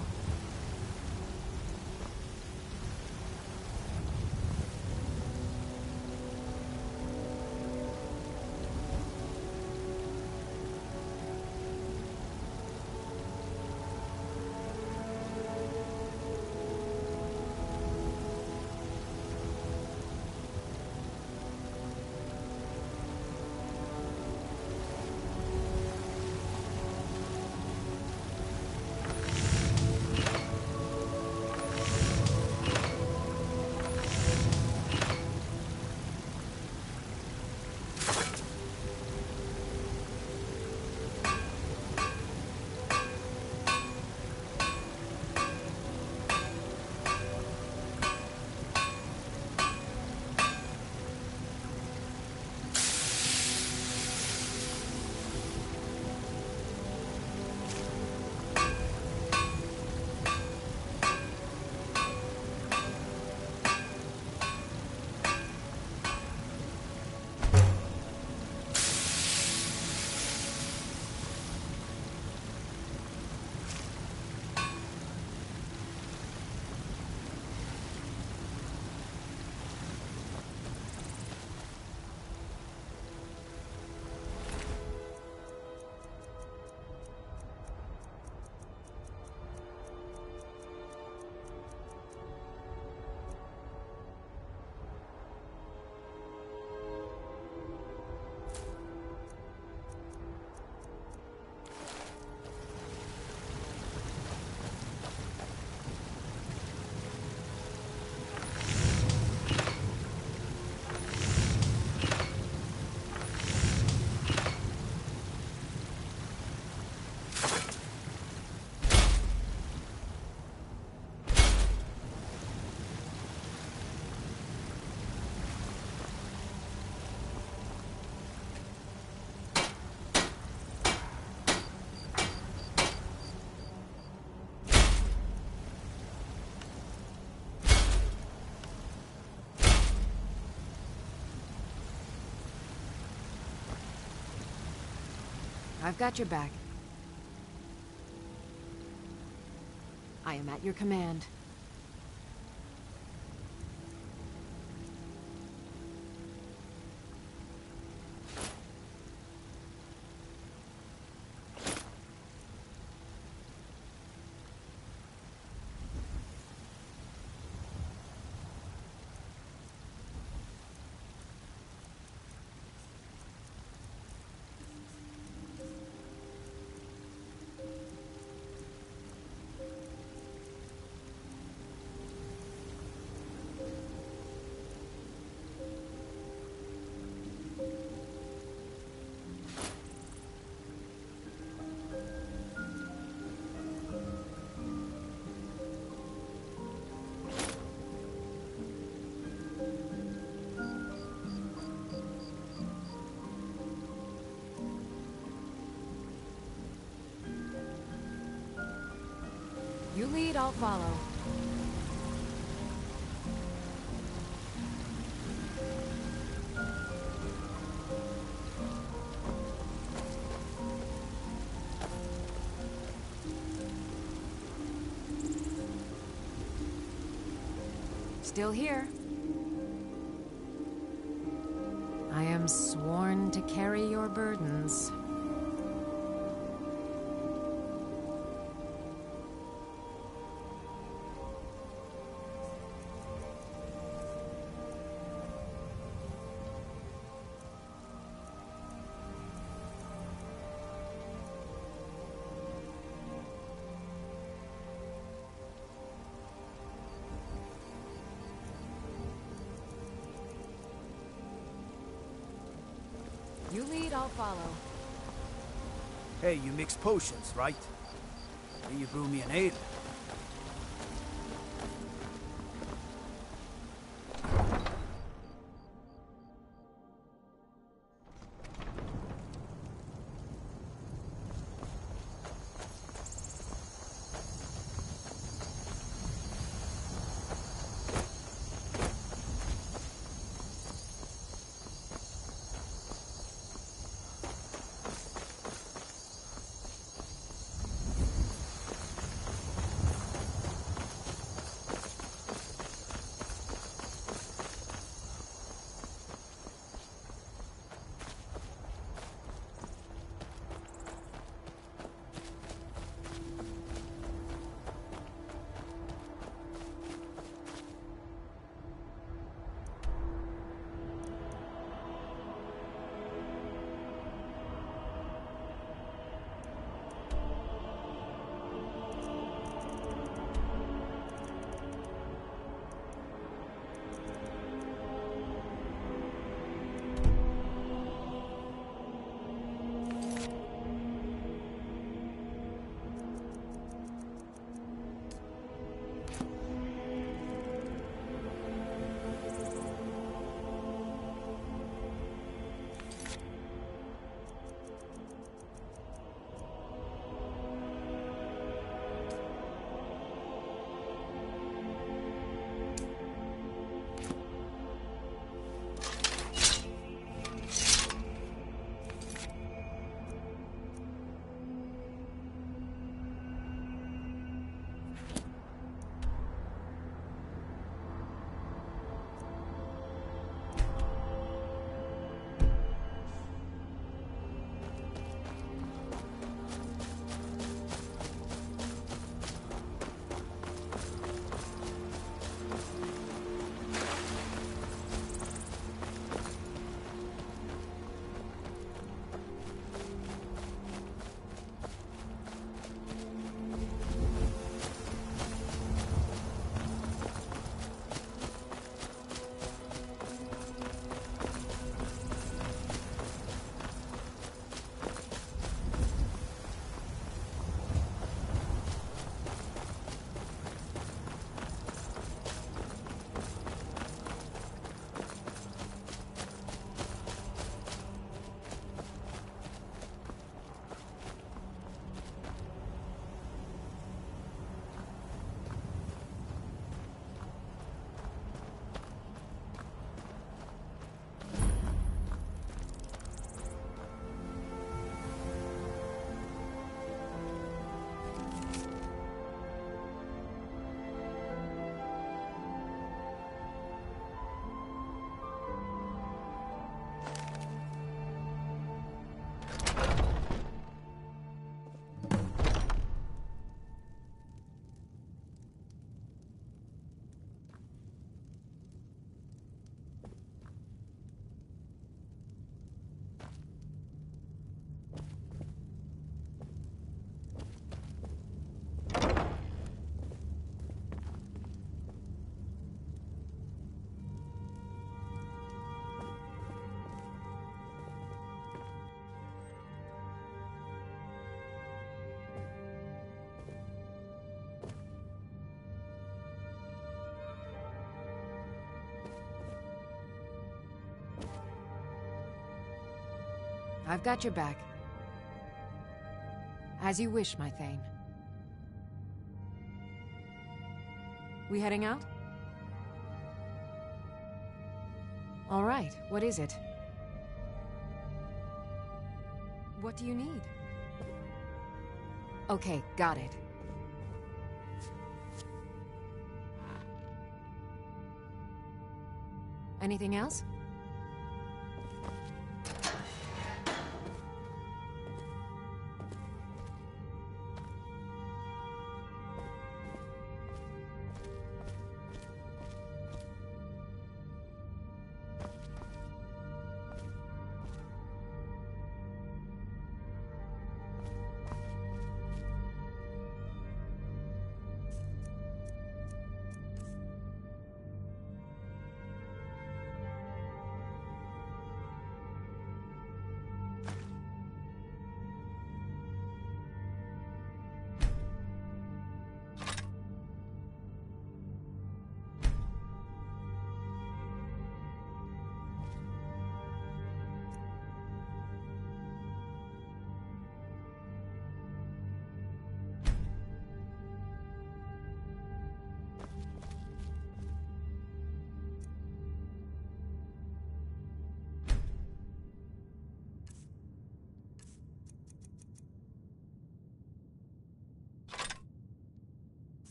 I've got your back. I am at your command. You lead, I'll follow. Still here. I am sworn to carry your burdens. You lead, I'll follow. Hey, you mix potions, right? Will you brew me an ale? I've got your back. As you wish, my Thane. We heading out? All right, what is it? What do you need? Okay, got it. Anything else?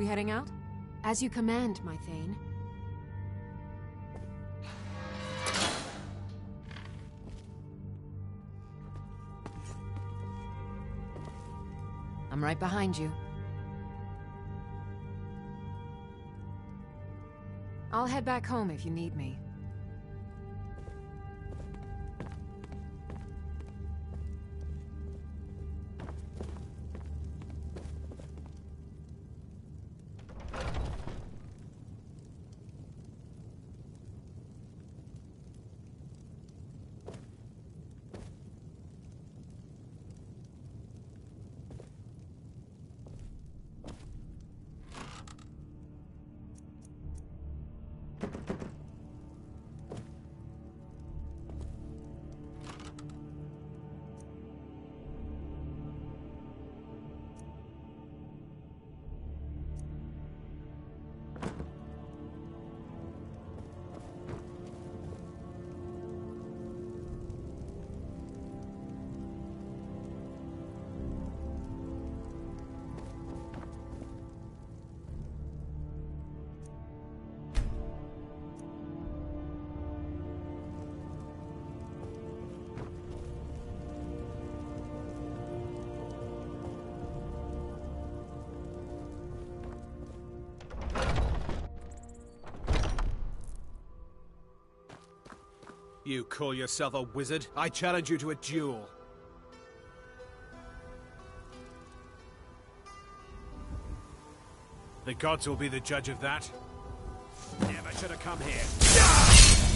We heading out? As you command, my Thane. I'm right behind you. I'll head back home if you need me. You call yourself a wizard? I challenge you to a duel. The gods will be the judge of that. Never should have come here.